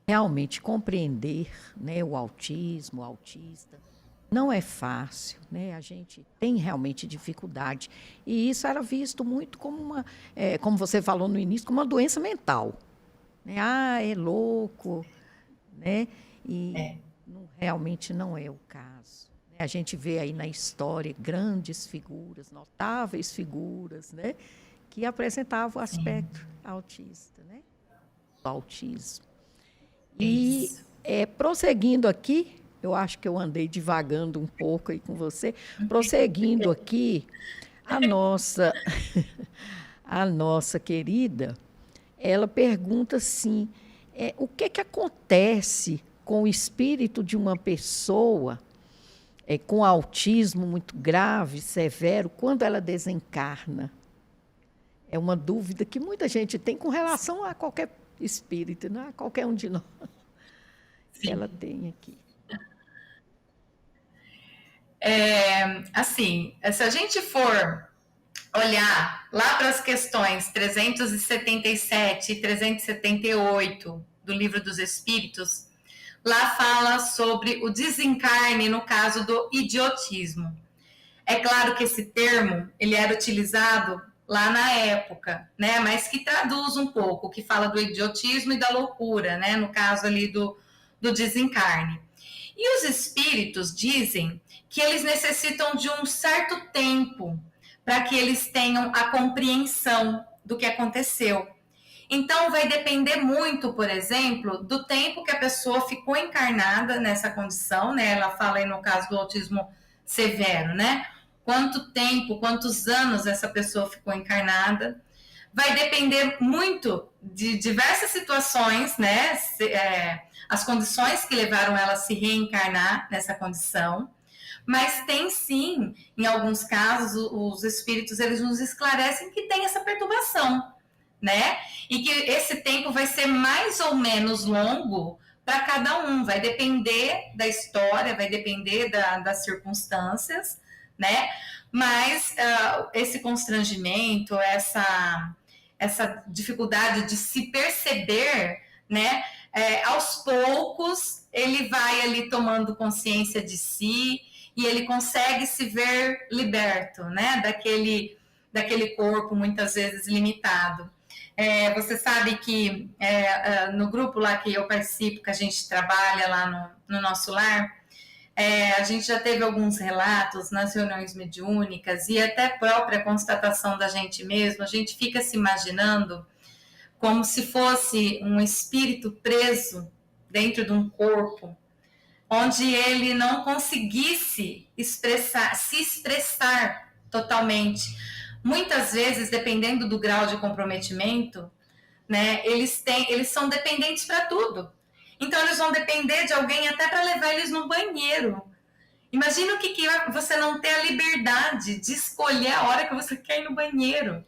Realmente compreender, né, o autismo, o autista, não é fácil, né? A gente tem realmente dificuldade. E isso era visto muito como como você falou no início, como uma doença mental. Né? É louco, né? E realmente não é o caso. Né? A gente vê aí na história grandes figuras, notáveis figuras, né? Que apresentavam o aspecto autista, né? O autismo. E prosseguindo aqui, eu acho que eu andei divagando um pouco aí com você, prosseguindo aqui, a nossa querida, ela pergunta assim, o que acontece com o espírito de uma pessoa com autismo muito grave, severo, quando ela desencarna? É uma dúvida que muita gente tem com relação a qualquer espírito, não é? Qualquer um de nós.
Sim.
Ela tem aqui.
Assim, se a gente for olhar lá para as questões 377 e 378 do Livro dos Espíritos, lá fala sobre o desencarne no caso do idiotismo. É claro que esse termo ele era utilizado lá na época, né? Mas que traduz um pouco, que fala do idiotismo e da loucura, né? No caso ali do desencarne. E os espíritos dizem que eles necessitam de um certo tempo para que eles tenham a compreensão do que aconteceu. Então, vai depender muito, por exemplo, do tempo que a pessoa ficou encarnada nessa condição, né? Ela fala aí no caso do autismo severo, né? Quanto tempo, quantos anos essa pessoa ficou encarnada. Vai depender muito de diversas situações, né? As condições que levaram ela a se reencarnar nessa condição. Mas tem sim, em alguns casos, os espíritos eles nos esclarecem que tem essa perturbação, né? E que esse tempo vai ser mais ou menos longo para cada um, vai depender da história, vai depender das circunstâncias, né? Mas esse constrangimento, essa dificuldade de se perceber, né? Aos poucos ele vai ali tomando consciência de si e ele consegue se ver liberto, né? Daquele corpo muitas vezes limitado. Você sabe que no grupo lá que eu participo, que a gente trabalha lá no nosso lar, a gente já teve alguns relatos nas reuniões mediúnicas e até própria constatação da gente mesmo, a gente fica se imaginando como se fosse um espírito preso dentro de um corpo, onde ele não conseguisse se expressar totalmente. Muitas vezes, dependendo do grau de comprometimento, né, eles são dependentes para tudo. Então, eles vão depender de alguém até para levar eles no banheiro. Imagina o que é você não ter a liberdade de escolher a hora que você quer ir no banheiro,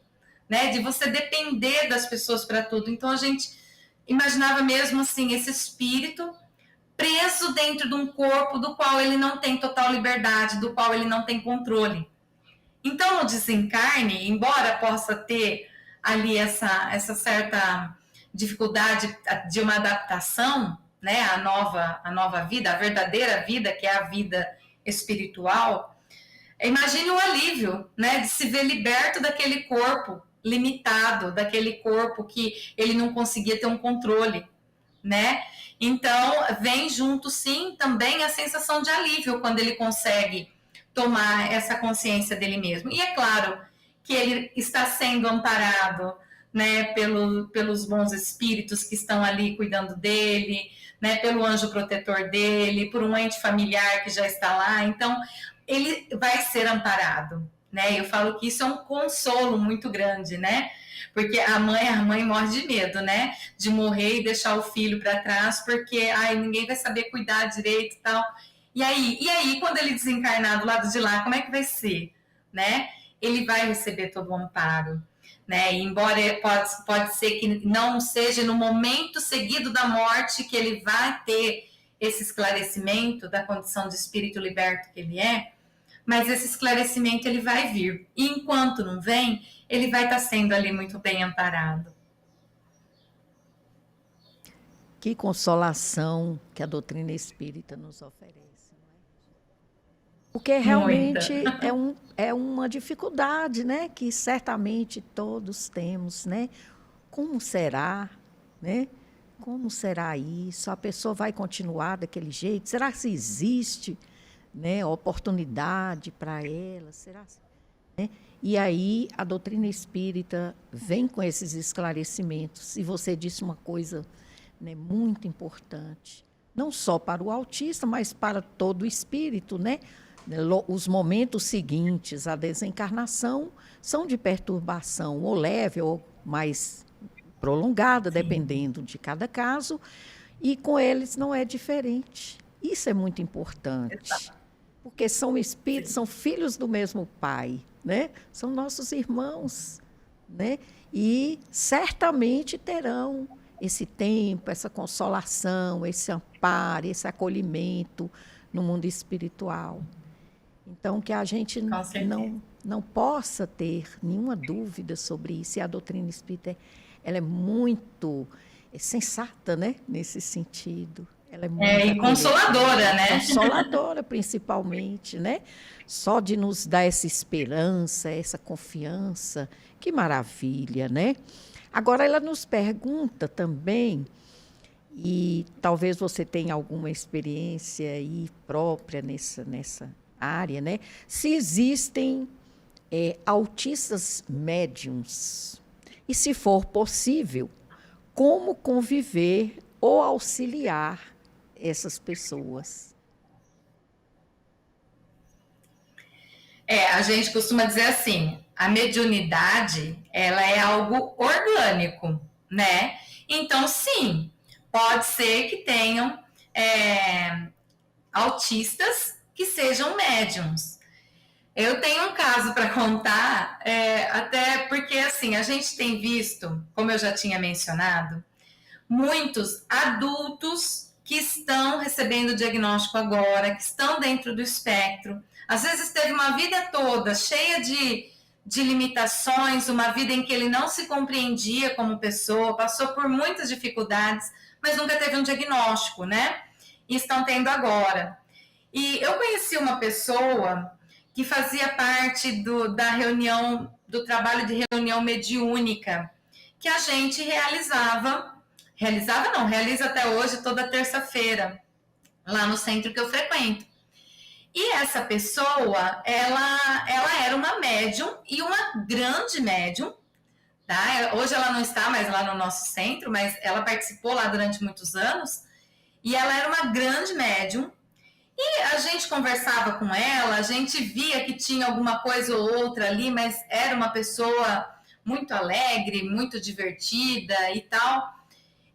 né? De você depender das pessoas para tudo. Então, a gente imaginava mesmo assim, esse espírito preso dentro de um corpo do qual ele não tem total liberdade, do qual ele não tem controle. Então, no desencarne, embora possa ter ali essa certa dificuldade de uma adaptação, né, à nova vida, a verdadeira vida, que é a vida espiritual, imagine o alívio, né, de se ver liberto daquele corpo limitado, daquele corpo que ele não conseguia ter um controle, né? Então, vem junto, sim, também a sensação de alívio quando ele consegue tomar essa consciência dele mesmo. E é claro que ele está sendo amparado, né, pelos bons espíritos que estão ali cuidando dele, né, pelo anjo protetor dele, por um ente familiar que já está lá. Então, ele vai ser amparado, né? Eu falo que isso é um consolo muito grande, né? Porque a mãe morre de medo, né? De morrer e deixar o filho para trás, porque ninguém vai saber cuidar direito e tal. E aí, quando ele desencarnar do lado de lá, como é que vai ser, né? Ele vai receber todo o amparo, né? E embora pode ser que não seja no momento seguido da morte que ele vai ter esse esclarecimento da condição de espírito liberto que ele é, mas esse esclarecimento ele vai vir. E enquanto não vem, ele vai estar sendo ali muito bem amparado.
Que consolação que a doutrina espírita nos oferece. Porque realmente é uma dificuldade, né? Que certamente todos temos, né? Como será, né? Como será isso? A pessoa vai continuar daquele jeito? Será que existe, né, oportunidade para ela? Será? Né? E aí a doutrina espírita vem com esses esclarecimentos. E você disse uma coisa, né, muito importante, não só para o autista, mas para todo o espírito, né? Os momentos seguintes à desencarnação são de perturbação, ou leve ou mais prolongada, dependendo de cada caso. E com eles não é diferente. Isso é muito importante, porque são espíritos,
Sim.
são filhos do mesmo pai, né? São nossos irmãos, né? E certamente terão esse tempo, essa consolação, esse amparo, esse acolhimento no mundo espiritual. Então, que a gente
Com certeza.
não possa ter nenhuma dúvida sobre isso. E a doutrina espírita, ela é muito sensata, né? Nesse sentido. Ela é muito
E consoladora,
acolhedora,
né?
consoladora, principalmente, né? Só de nos dar essa esperança, essa confiança. Que maravilha, né? Agora, ela nos pergunta também, e talvez você tenha alguma experiência aí própria nessa área, né? Se existem autistas médiums. E, se for possível, como conviver ou auxiliar essas pessoas.
A gente costuma dizer assim, a mediunidade, ela é algo orgânico, né? Então, sim, pode ser que tenham autistas que sejam médiums. Eu tenho um caso para contar, até porque assim, a gente tem visto, como eu já tinha mencionado, muitos adultos que estão recebendo o diagnóstico agora, que estão dentro do espectro. Às vezes teve uma vida toda cheia de limitações, uma vida em que ele não se compreendia como pessoa, passou por muitas dificuldades, mas nunca teve um diagnóstico, né? E estão tendo agora. E eu conheci uma pessoa que fazia parte da reunião, do trabalho de reunião mediúnica, que a gente realiza até hoje toda terça-feira, lá no centro que eu frequento. E essa pessoa, ela era uma médium e uma grande médium, tá? Hoje ela não está mais lá no nosso centro, mas ela participou lá durante muitos anos, e ela era uma grande médium, e a gente conversava com ela, a gente via que tinha alguma coisa ou outra ali, mas era uma pessoa muito alegre, muito divertida e tal.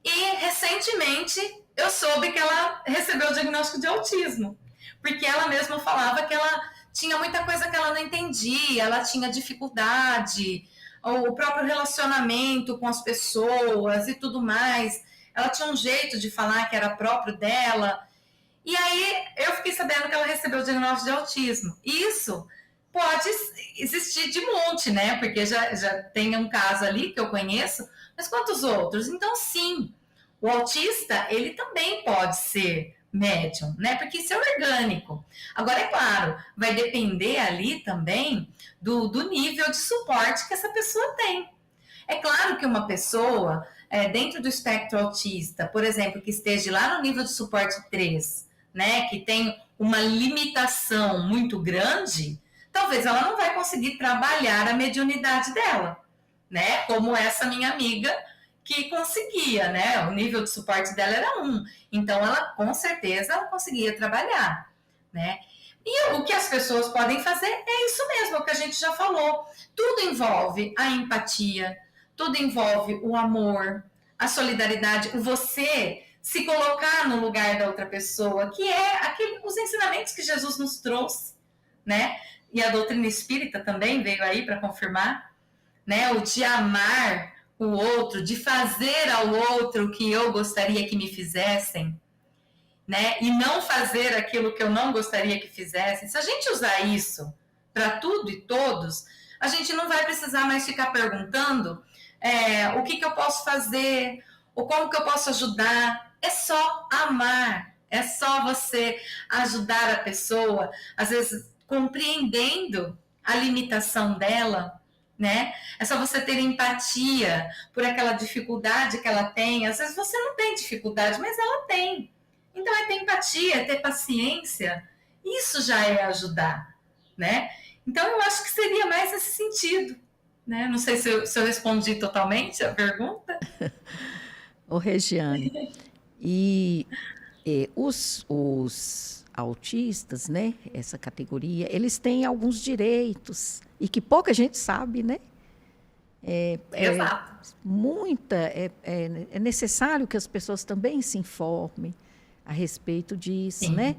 E recentemente eu soube que ela recebeu o diagnóstico de autismo, porque ela mesma falava que ela tinha muita coisa que ela não entendia, ela tinha dificuldade, o próprio relacionamento com as pessoas e tudo mais. Ela tinha um jeito de falar que era próprio dela. E aí eu fiquei sabendo que ela recebeu o diagnóstico de autismo. Isso pode existir de monte, né? Porque já tem um caso ali que eu conheço, mas quantos outros? Então, sim, o autista, ele também pode ser médium, né? Porque isso é orgânico. Agora, é claro, vai depender ali também do nível de suporte que essa pessoa tem. É claro que uma pessoa dentro do espectro autista, por exemplo, que esteja lá no nível de suporte 3, né, que tem uma limitação muito grande, talvez ela não vai conseguir trabalhar a mediunidade dela, né? Como essa minha amiga que conseguia, né? O nível de suporte dela era 1. Então ela com certeza ela conseguia trabalhar, né? E o que as pessoas podem fazer é isso mesmo, o que a gente já falou. Tudo envolve a empatia, tudo envolve o amor, a solidariedade, o você se colocar no lugar da outra pessoa, que é os ensinamentos que Jesus nos trouxe, né? E a doutrina espírita também veio aí para confirmar, né? O de amar o outro, de fazer ao outro o que eu gostaria que me fizessem, né? E não fazer aquilo que eu não gostaria que fizessem. Se a gente usar isso para tudo e todos, a gente não vai precisar mais ficar perguntando o que eu posso fazer, ou como que eu posso ajudar. É só amar, é só você ajudar a pessoa, às vezes compreendendo a limitação dela, né? É só você ter empatia por aquela dificuldade que ela tem. Às vezes você não tem dificuldade, mas ela tem. Então é ter empatia, é ter paciência. Isso já é ajudar, né? Então eu acho que seria mais nesse sentido, né? Não sei se eu respondi totalmente a pergunta.
Ô, Regiane, e os autistas, né, essa categoria, eles têm alguns direitos e que pouca gente sabe, né?
Exato.
É necessário que as pessoas também se informem a respeito disso,
Sim.
né?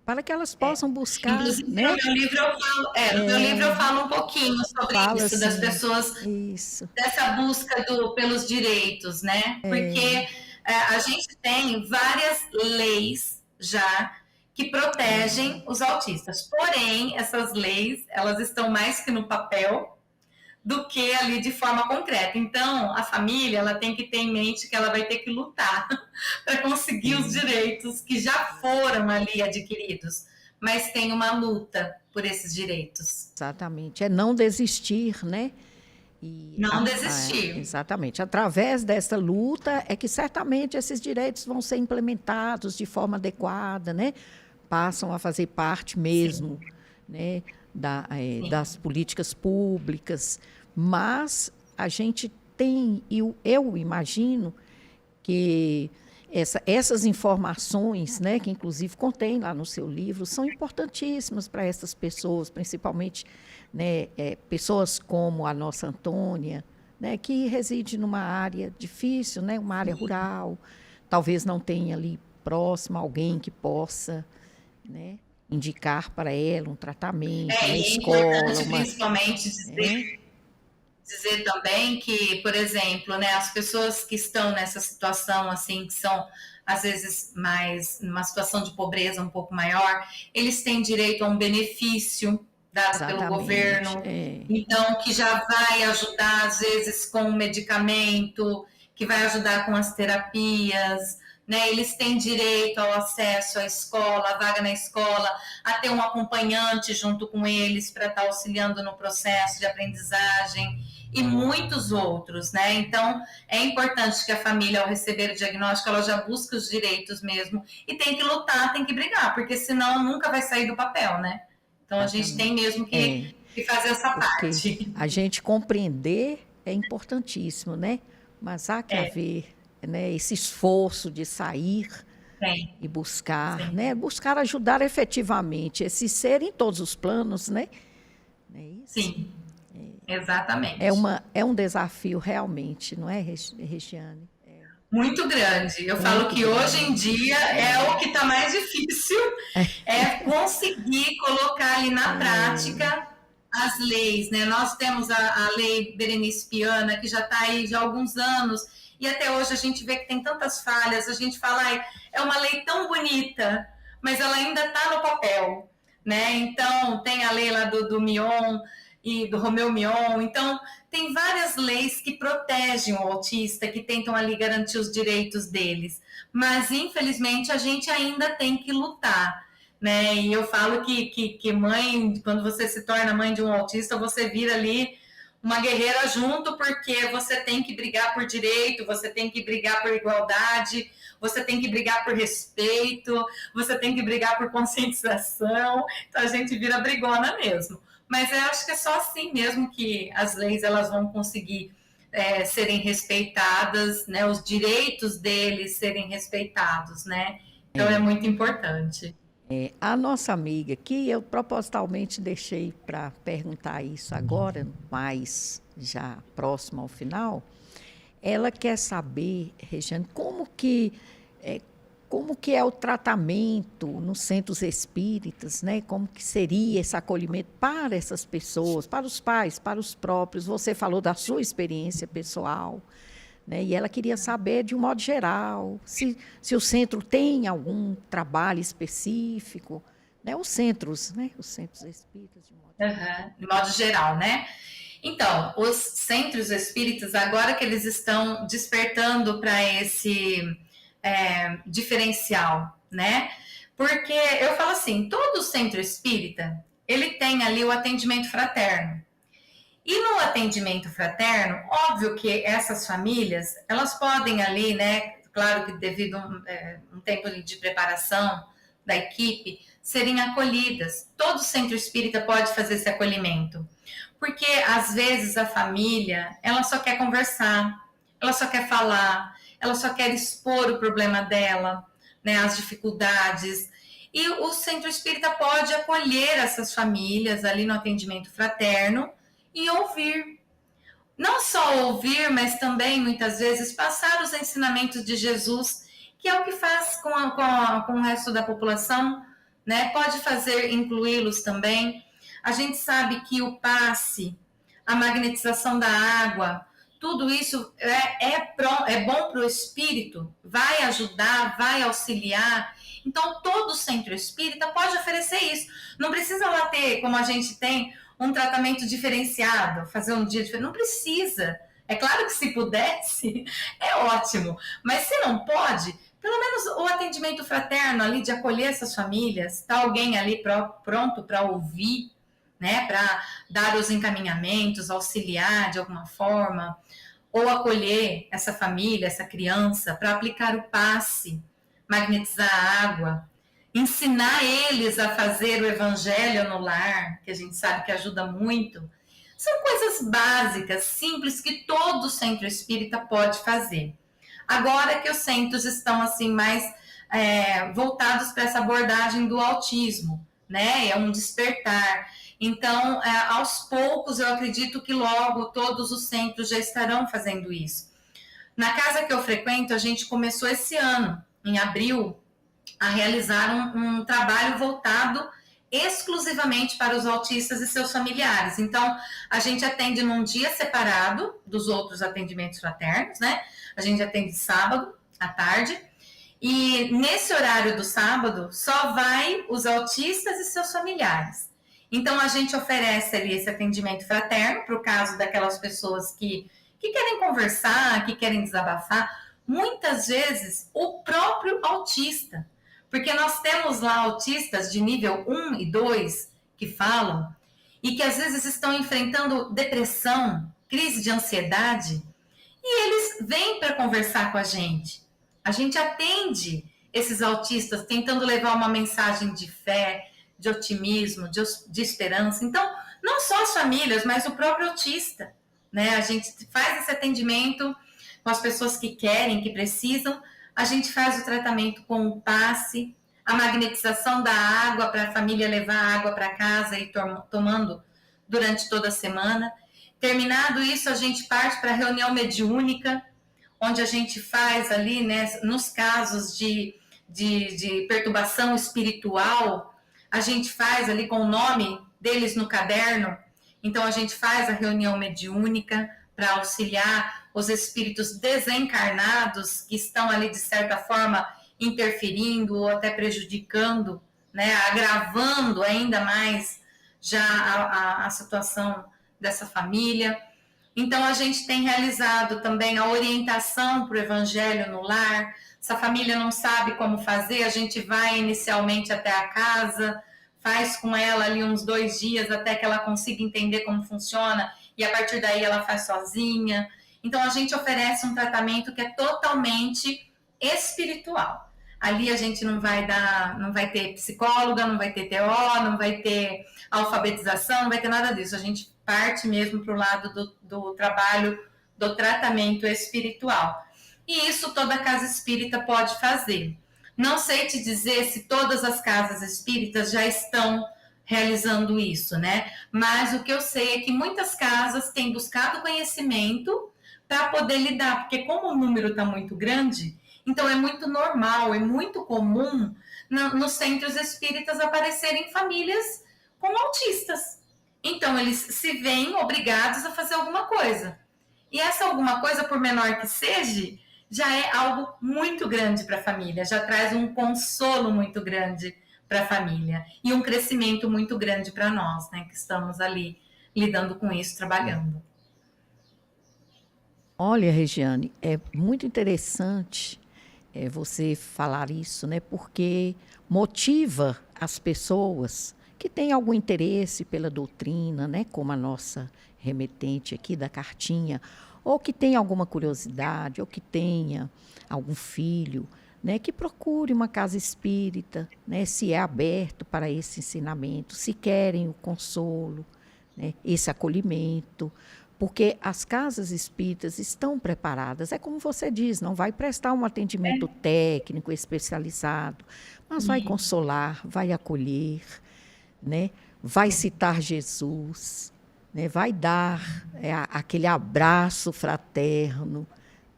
Para que elas possam buscar,
Inclusive,
né?
no meu livro eu falo um pouquinho sobre
Fala
isso, das
assim,
pessoas,
isso,
dessa busca pelos direitos, né? Porque a gente tem várias leis já que protegem os autistas. Porém, essas leis, elas estão mais que no papel do que ali de forma concreta. Então, a família, ela tem que ter em mente que ela vai ter que lutar para conseguir os direitos que já foram ali adquiridos, mas tem uma luta por esses direitos.
exatamente. É não desistir, né?
Não desistir.
Exatamente. Através dessa luta é que certamente esses direitos vão ser implementados de forma adequada, né? Passam a fazer parte mesmo, né? Das políticas públicas. Mas a gente tem, eu imagino que essas informações, né, que inclusive contém lá no seu livro, são importantíssimas para essas pessoas, principalmente, né, pessoas como a nossa Antônia, né, que reside numa área difícil, né, uma área rural, talvez não tenha ali próximo alguém que possa, né, indicar para ela um tratamento, uma
E é
escola,
importante, principalmente, dizer também que, por exemplo, né, as pessoas que estão nessa situação, assim, que são, às vezes, mais numa situação de pobreza um pouco maior, eles têm direito a um benefício dado pelo
exatamente,
governo, então, que já vai ajudar, às vezes, com o medicamento, que vai ajudar com as terapias, né? Eles têm direito ao acesso à escola, à vaga na escola, a ter um acompanhante junto com eles para estar auxiliando no processo de aprendizagem e muitos outros, né? Então, é importante que a família, ao receber o diagnóstico, ela já busque os direitos mesmo e tem que lutar, tem que brigar, porque senão nunca vai sair do papel, né? Então, a gente tem mesmo que fazer essa parte.
A gente compreender é importantíssimo, né? Mas há que haver, né, esse esforço de sair e buscar, né? Buscar ajudar efetivamente esse ser em todos os planos, né? Não é isso?
Sim, exatamente.
É um desafio realmente, não é, Regiane?
Muito grande. Eu falo que hoje em dia é o que está mais difícil, é conseguir colocar ali na prática as leis, né? Nós temos a lei Berenice Piana, que já está aí já há alguns anos, e até hoje a gente vê que tem tantas falhas, a gente fala, ai, é uma lei tão bonita, mas ela ainda está no papel, né? Então, tem a lei lá do Mion e do Romeu Mion, então tem várias leis que protegem o autista, que tentam ali garantir os direitos deles, mas infelizmente a gente ainda tem que lutar, né? E eu falo que mãe, quando você se torna mãe de um autista, você vira ali uma guerreira junto, porque você tem que brigar por direito, você tem que brigar por igualdade, você tem que brigar por respeito, você tem que brigar por conscientização, então a gente vira brigona mesmo. Mas eu acho que é só assim mesmo que as leis elas vão conseguir serem respeitadas, né? Os direitos deles serem respeitados, né? Então é muito importante.
A nossa amiga, que eu propositalmente deixei para perguntar isso agora, mas já próximo ao final, ela quer saber, Regiane, como que é o tratamento nos centros espíritas, né? Como que seria esse acolhimento para essas pessoas, para os pais, para os próprios. Você falou da sua experiência pessoal, né? E ela queria saber, de um modo geral, se o centro tem algum trabalho específico, né? Os centros espíritas,
De modo geral, né? Então, os centros espíritas, agora que eles estão despertando para esse diferencial, né? Porque eu falo assim, todo centro espírita, ele tem ali o atendimento fraterno. E no atendimento fraterno, óbvio que essas famílias, elas podem ali, né, claro que devido a um tempo de preparação da equipe, serem acolhidas. Todo centro espírita pode fazer esse acolhimento. Porque, às vezes, a família, ela só quer conversar, ela só quer falar, ela só quer expor o problema dela, né, as dificuldades. E o centro espírita pode acolher essas famílias ali no atendimento fraterno e ouvir. não só ouvir, mas também, muitas vezes, passar os ensinamentos de Jesus, que é o que faz com o resto da população, né? Pode fazer incluí-los também. A gente sabe que o passe, a magnetização da água, tudo isso é bom para o espírito, vai ajudar, vai auxiliar. Então, todo centro espírita pode oferecer isso. Não precisa lá ter, como a gente tem, um tratamento diferenciado, fazer um dia diferente. Não precisa. É claro que se pudesse, é ótimo. Mas se não pode, pelo menos o atendimento fraterno ali de acolher essas famílias, tá alguém ali pronto para ouvir, né, para dar os encaminhamentos, auxiliar de alguma forma, ou acolher essa família, essa criança, para aplicar o passe, magnetizar a água, ensinar eles a fazer o evangelho no lar, que a gente sabe que ajuda muito. São coisas básicas, simples, que todo centro espírita pode fazer. Agora que os centros estão assim mais voltados para essa abordagem do autismo, né? É um despertar. Então, aos poucos, eu acredito que logo todos os centros já estarão fazendo isso. Na casa que eu frequento, a gente começou esse ano, em abril, a realizar um trabalho voltado exclusivamente para os autistas e seus familiares. Então, a gente atende num dia separado dos outros atendimentos fraternos, né? A gente atende sábado à tarde. E nesse horário do sábado, só vai os autistas e seus familiares. Então, a gente oferece ali esse atendimento fraterno para o caso daquelas pessoas que querem conversar, que querem desabafar. Muitas vezes, o próprio autista. Porque nós temos lá autistas de nível 1 e 2 que falam e que às vezes estão enfrentando depressão, crise de ansiedade, e eles vêm para conversar com a gente. A gente atende esses autistas tentando levar uma mensagem de fé, de otimismo, de esperança. Então, não só as famílias, mas o próprio autista, né? A gente faz esse atendimento com as pessoas que querem, que precisam. A gente faz o tratamento com o passe, a magnetização da água para a família levar a água para casa e tomando durante toda a semana. Terminado isso, a gente parte para a reunião mediúnica, onde a gente faz ali, né, nos casos de perturbação espiritual, a gente faz ali com o nome deles no caderno. Então, a gente faz a reunião mediúnica para auxiliar os espíritos desencarnados que estão ali, de certa forma, interferindo ou até prejudicando, né, agravando ainda mais já a situação dessa família. Então, a gente tem realizado também a orientação para o evangelho no lar. Se a família não sabe como fazer, a gente vai inicialmente até a casa, faz com ela ali uns 2 dias até que ela consiga entender como funciona e a partir daí ela faz sozinha. Então, a gente oferece um tratamento que é totalmente espiritual. Ali a gente não vai ter psicóloga, não vai ter TO, não vai ter alfabetização, não vai ter nada disso. A gente parte mesmo para o lado do trabalho, do tratamento espiritual. E isso toda casa espírita pode fazer. Não sei te dizer se todas as casas espíritas já estão realizando isso, né? Mas o que eu sei é que muitas casas têm buscado conhecimento para poder lidar, porque como o número está muito grande, então é muito normal, é muito comum nos centros espíritas aparecerem famílias com autistas. Então, eles se veem obrigados a fazer alguma coisa. E essa alguma coisa, por menor que seja, já é algo muito grande para a família, já traz um consolo muito grande para a família e um crescimento muito grande para nós, né, que estamos ali lidando com isso, trabalhando.
Olha, Regiane, é muito interessante você falar isso, né? Porque motiva as pessoas que têm algum interesse pela doutrina, né? Como a nossa remetente aqui da cartinha, ou que tem alguma curiosidade, ou que tenha algum filho, né? Que procure uma casa espírita, né? Se é aberto para esse ensinamento, se querem o consolo, né? Esse acolhimento. Porque as casas espíritas estão preparadas. É como você diz, não vai prestar um atendimento técnico especializado, mas vai consolar, vai acolher, né? Vai citar Jesus, né? Vai dar aquele abraço fraterno,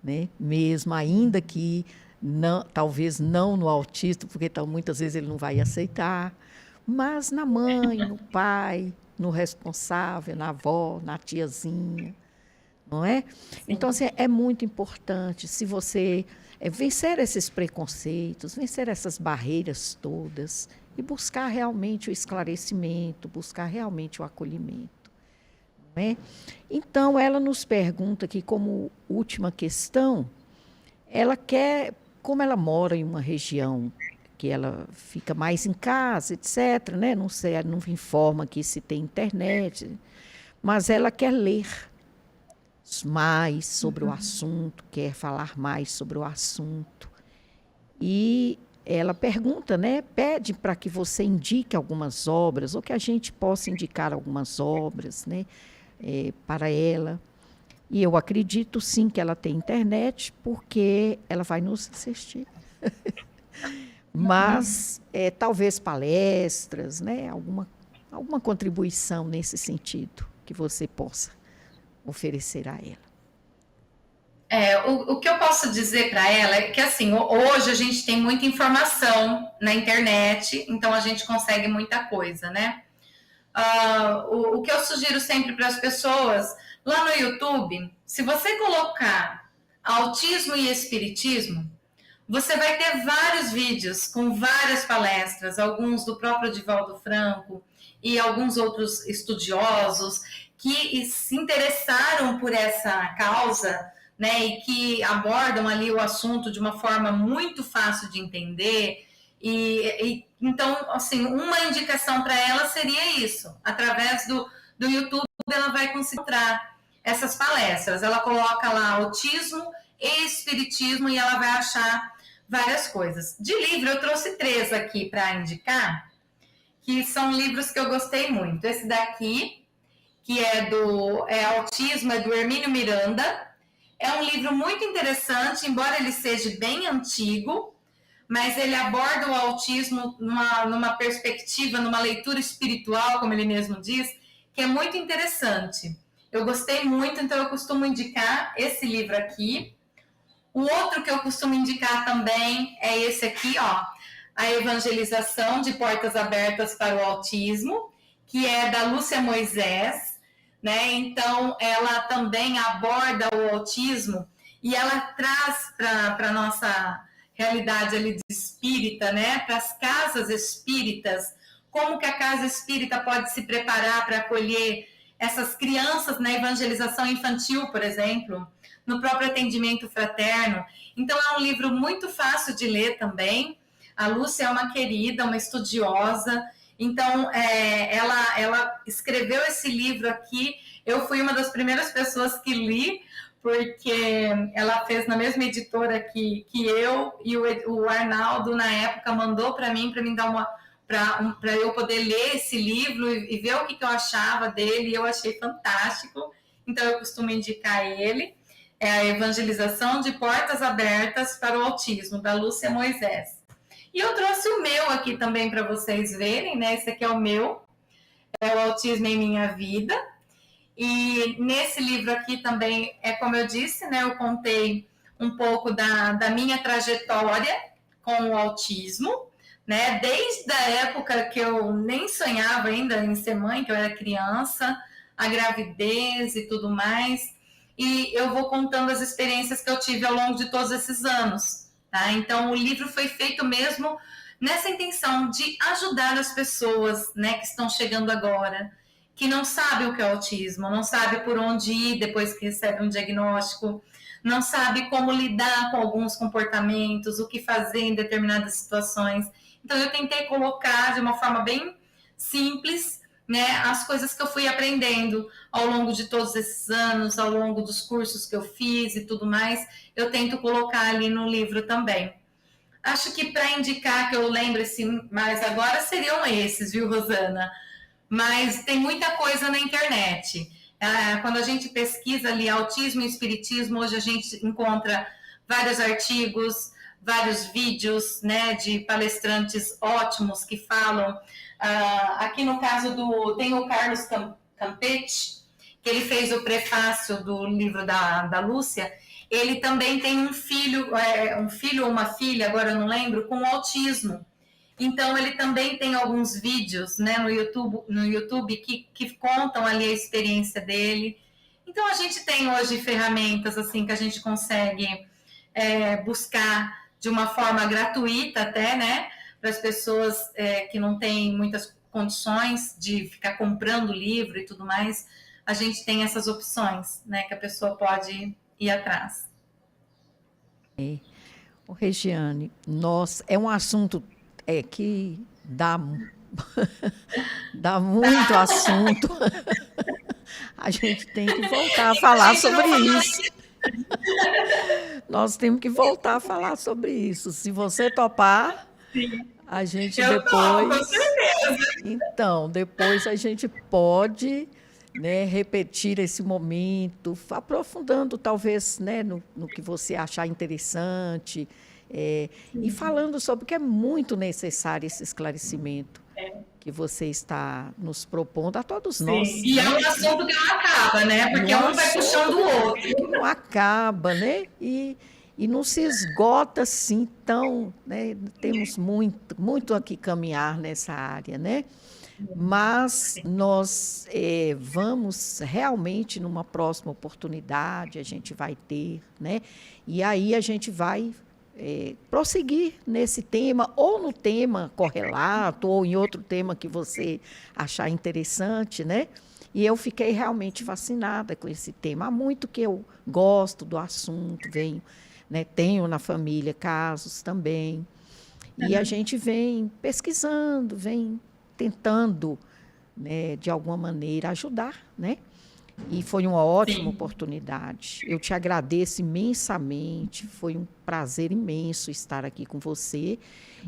né? Mesmo, ainda que não, talvez não no autista, porque muitas vezes ele não vai aceitar, mas na mãe, no pai, no responsável, na avó, na tiazinha, não é? Então, assim, é muito importante, se você vencer esses preconceitos, vencer essas barreiras todas e buscar realmente o esclarecimento, buscar realmente o acolhimento, não é? Então, ela nos pergunta aqui, como última questão, ela quer, como ela mora em uma região que ela fica mais em casa, etc., né? Não sei, não informa aqui se tem internet, mas ela quer ler mais sobre o assunto, quer falar mais sobre o assunto. E ela pergunta, né? Pede para que você indique algumas obras, ou que a gente possa indicar algumas obras, né? Para ela. E eu acredito, sim, que ela tem internet, porque ela vai nos assistir. Mas talvez palestras, né? Alguma contribuição nesse sentido que você possa oferecer a ela.
O que eu posso dizer para ela é que, assim, hoje a gente tem muita informação na internet, então a gente consegue muita coisa, né? O que eu sugiro sempre para as pessoas, lá no YouTube, se você colocar autismo e espiritismo, você vai ter vários vídeos com várias palestras, alguns do próprio Divaldo Franco e alguns outros estudiosos que se interessaram por essa causa, né, e que abordam ali o assunto de uma forma muito fácil de entender. Então, assim, uma indicação para ela seria isso. Através do YouTube, ela vai conseguir encontrar essas palestras. Ela coloca lá autismo e espiritismo e ela vai achar várias coisas. De livro, eu trouxe 3 aqui para indicar, que são livros que eu gostei muito. Esse daqui, que é Autismo, é do Hermínio Miranda. É um livro muito interessante, embora ele seja bem antigo, mas ele aborda o autismo numa perspectiva, numa leitura espiritual, como ele mesmo diz, que é muito interessante. Eu gostei muito, então eu costumo indicar esse livro aqui. O outro que eu costumo indicar também é esse aqui, ó, A Evangelização de Portas Abertas para o Autismo, que é da Lúcia Moisés, né? Então, ela também aborda o autismo e ela traz para a nossa realidade ali de espírita, né? Para as casas espíritas, como que a casa espírita pode se preparar para acolher essas crianças na evangelização infantil, por exemplo, no próprio atendimento fraterno. Então, é um livro muito fácil de ler também. A Lúcia é uma querida, uma estudiosa. Então, ela escreveu esse livro aqui. Eu fui uma das primeiras pessoas que li, porque ela fez na mesma editora que eu, e o Arnaldo, na época, mandou para mim dar para eu poder ler esse livro e ver o que eu achava dele, e eu achei fantástico. Então, eu costumo indicar ele. É A Evangelização de Portas Abertas para o Autismo, da Lúcia Moisés. E eu trouxe o meu aqui também para vocês verem, né? Esse aqui é o meu, é o Autismo em Minha Vida. E nesse livro aqui também, como eu disse, né? Eu contei um pouco da minha trajetória com o autismo, né? Desde a época que eu nem sonhava ainda em ser mãe, que eu era criança, a gravidez e tudo mais. E eu vou contando as experiências que eu tive ao longo de todos esses anos, tá? Então, o livro foi feito mesmo nessa intenção de ajudar as pessoas, né, que estão chegando agora, que não sabem o que é autismo, não sabem por onde ir depois que recebem um diagnóstico, não sabe como lidar com alguns comportamentos, o que fazer em determinadas situações. Então, eu tentei colocar de uma forma bem simples, né, as coisas que eu fui aprendendo ao longo de todos esses anos, ao longo dos cursos que eu fiz e tudo mais, eu tento colocar ali no livro também. Acho que para indicar que eu lembre assim, mais agora seriam esses, viu, Rosana? Mas tem muita coisa na internet. Quando a gente pesquisa ali autismo e espiritismo, hoje a gente encontra vários artigos, vários vídeos, né, de palestrantes ótimos que falam. Aqui no caso tem o Carlos Campetti, que ele fez o prefácio do livro da Lúcia, ele também tem um filho ou uma filha, agora eu não lembro, com autismo. Então, ele também tem alguns vídeos, né, no YouTube que contam ali a experiência dele. Então, a gente tem hoje ferramentas assim que a gente consegue buscar de uma forma gratuita até, né, para as pessoas que não têm muitas condições de ficar comprando livro e tudo mais. A gente tem essas opções, né, que a pessoa pode ir atrás.
Regiane, nossa, é um assunto que dá muito assunto. A gente tem que voltar a falar sobre isso. Nós temos que voltar a falar sobre isso. Se você topar, a gente depois...
com certeza.
Então, depois a gente pode, né, repetir esse momento, aprofundando talvez, né, no que você achar interessante, e falando sobre que é muito necessário esse esclarecimento que você está nos propondo a todos nós.
E é um assunto que não acaba, né? Porque um vai puxando o outro.
Que não acaba, né? E não se esgota assim tão, né? Temos muito a que caminhar nessa área, né? Mas nós vamos realmente, numa próxima oportunidade, a gente vai ter, né? E aí a gente vai prosseguir nesse tema, ou no tema correlato, ou em outro tema que você achar interessante, né? E eu fiquei realmente fascinada com esse tema. Há muito que eu gosto do assunto, tenho na família casos também. E a gente vem pesquisando, vem tentando, né, de alguma maneira, ajudar, né? E foi uma ótima oportunidade. Eu te agradeço imensamente, foi um prazer imenso estar aqui com você.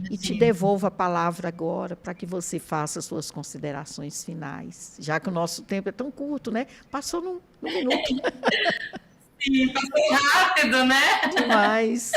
E te devolvo a palavra agora para que você faça suas considerações finais, já que o nosso tempo é tão curto, né? Passou num minuto.
Sim, passou rápido, né?
Demais.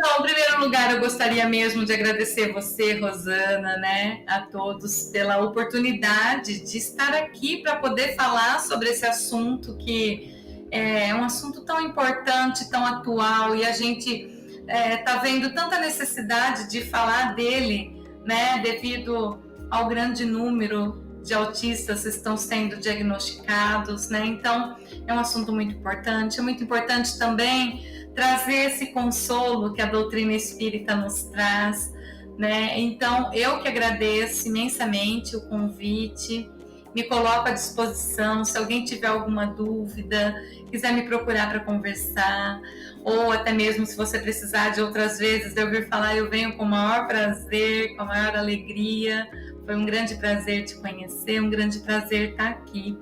Então, em primeiro lugar, eu gostaria mesmo de agradecer você, Rosana, né, a todos pela oportunidade de estar aqui para poder falar sobre esse assunto que é um assunto tão importante, tão atual, e a gente está vendo tanta necessidade de falar dele, né, devido ao grande número de autistas que estão sendo diagnosticados, né? Então, é um assunto muito importante. É muito importante também trazer esse consolo que a doutrina espírita nos traz, né? Então, eu que agradeço imensamente o convite, me coloco à disposição, se alguém tiver alguma dúvida, quiser me procurar para conversar, ou até mesmo se você precisar de outras vezes de ouvir falar, eu venho com o maior prazer, com a maior alegria. Foi um grande prazer te conhecer, um grande prazer estar aqui.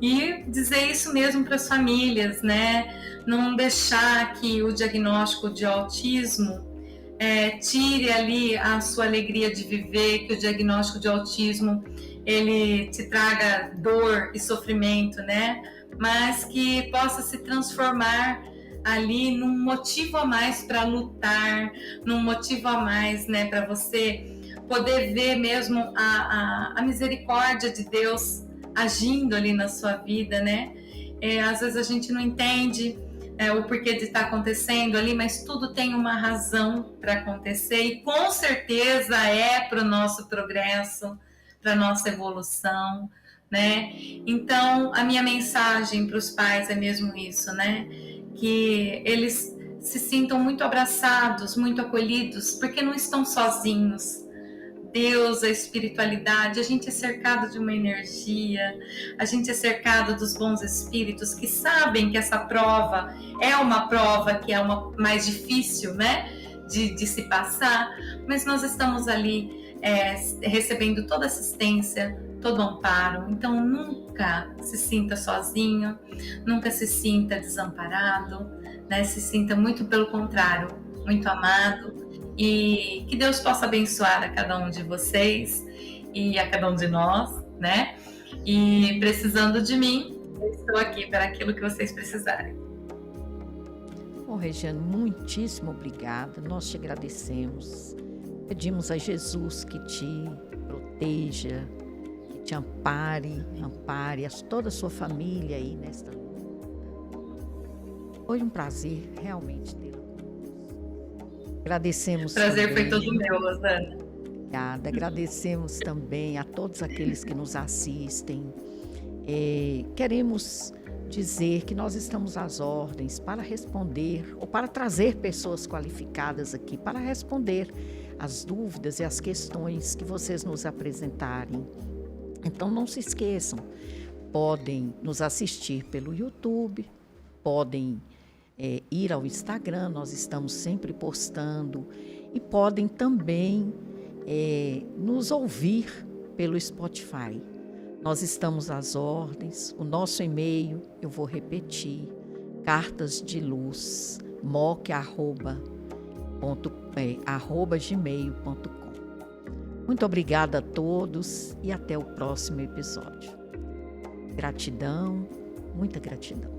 E dizer isso mesmo para as famílias, né? Não deixar que o diagnóstico de autismo tire ali a sua alegria de viver, que o diagnóstico de autismo ele te traga dor e sofrimento, né? Mas que possa se transformar ali num motivo a mais para lutar, num motivo a mais, né, para você poder ver mesmo a misericórdia de Deus agindo ali na sua vida, né? Às vezes a gente não entende o porquê de estar acontecendo ali, mas tudo tem uma razão para acontecer e com certeza é para o nosso progresso, para a nossa evolução, né? Então, a minha mensagem para os pais é mesmo isso, né? Que eles se sintam muito abraçados, muito acolhidos, porque não estão sozinhos. Deus, a espiritualidade, a gente é cercado de uma energia, a gente é cercado dos bons espíritos que sabem que essa prova é uma prova que é uma mais difícil, né, de se passar, mas nós estamos ali recebendo toda assistência, todo amparo. Então nunca se sinta sozinho, nunca se sinta desamparado, né? Se sinta muito pelo contrário, muito amado. E que Deus possa abençoar a cada um de vocês e a cada um de nós, né? E precisando de mim, eu estou aqui para aquilo que vocês precisarem.
Bom, Regiane, muitíssimo obrigada. Nós te agradecemos. Pedimos a Jesus que te proteja, que te ampare toda a sua família aí nesta luta. Foi um prazer realmente tê-la conosco. Agradecemos
Prazer foi
também.
todo meu, Rosana.
Obrigada. Agradecemos também a todos aqueles que nos assistem. Queremos dizer que nós estamos às ordens para responder ou para trazer pessoas qualificadas aqui para responder as dúvidas e as questões que vocês nos apresentarem. Então não se esqueçam, podem nos assistir pelo YouTube, podem ir ao Instagram, nós estamos sempre postando, e podem também nos ouvir pelo Spotify. Nós estamos às ordens. O nosso e-mail, eu vou repetir, cartasdeluz@gmail.com. Muito obrigada a todos e até o próximo episódio. Gratidão, muita gratidão.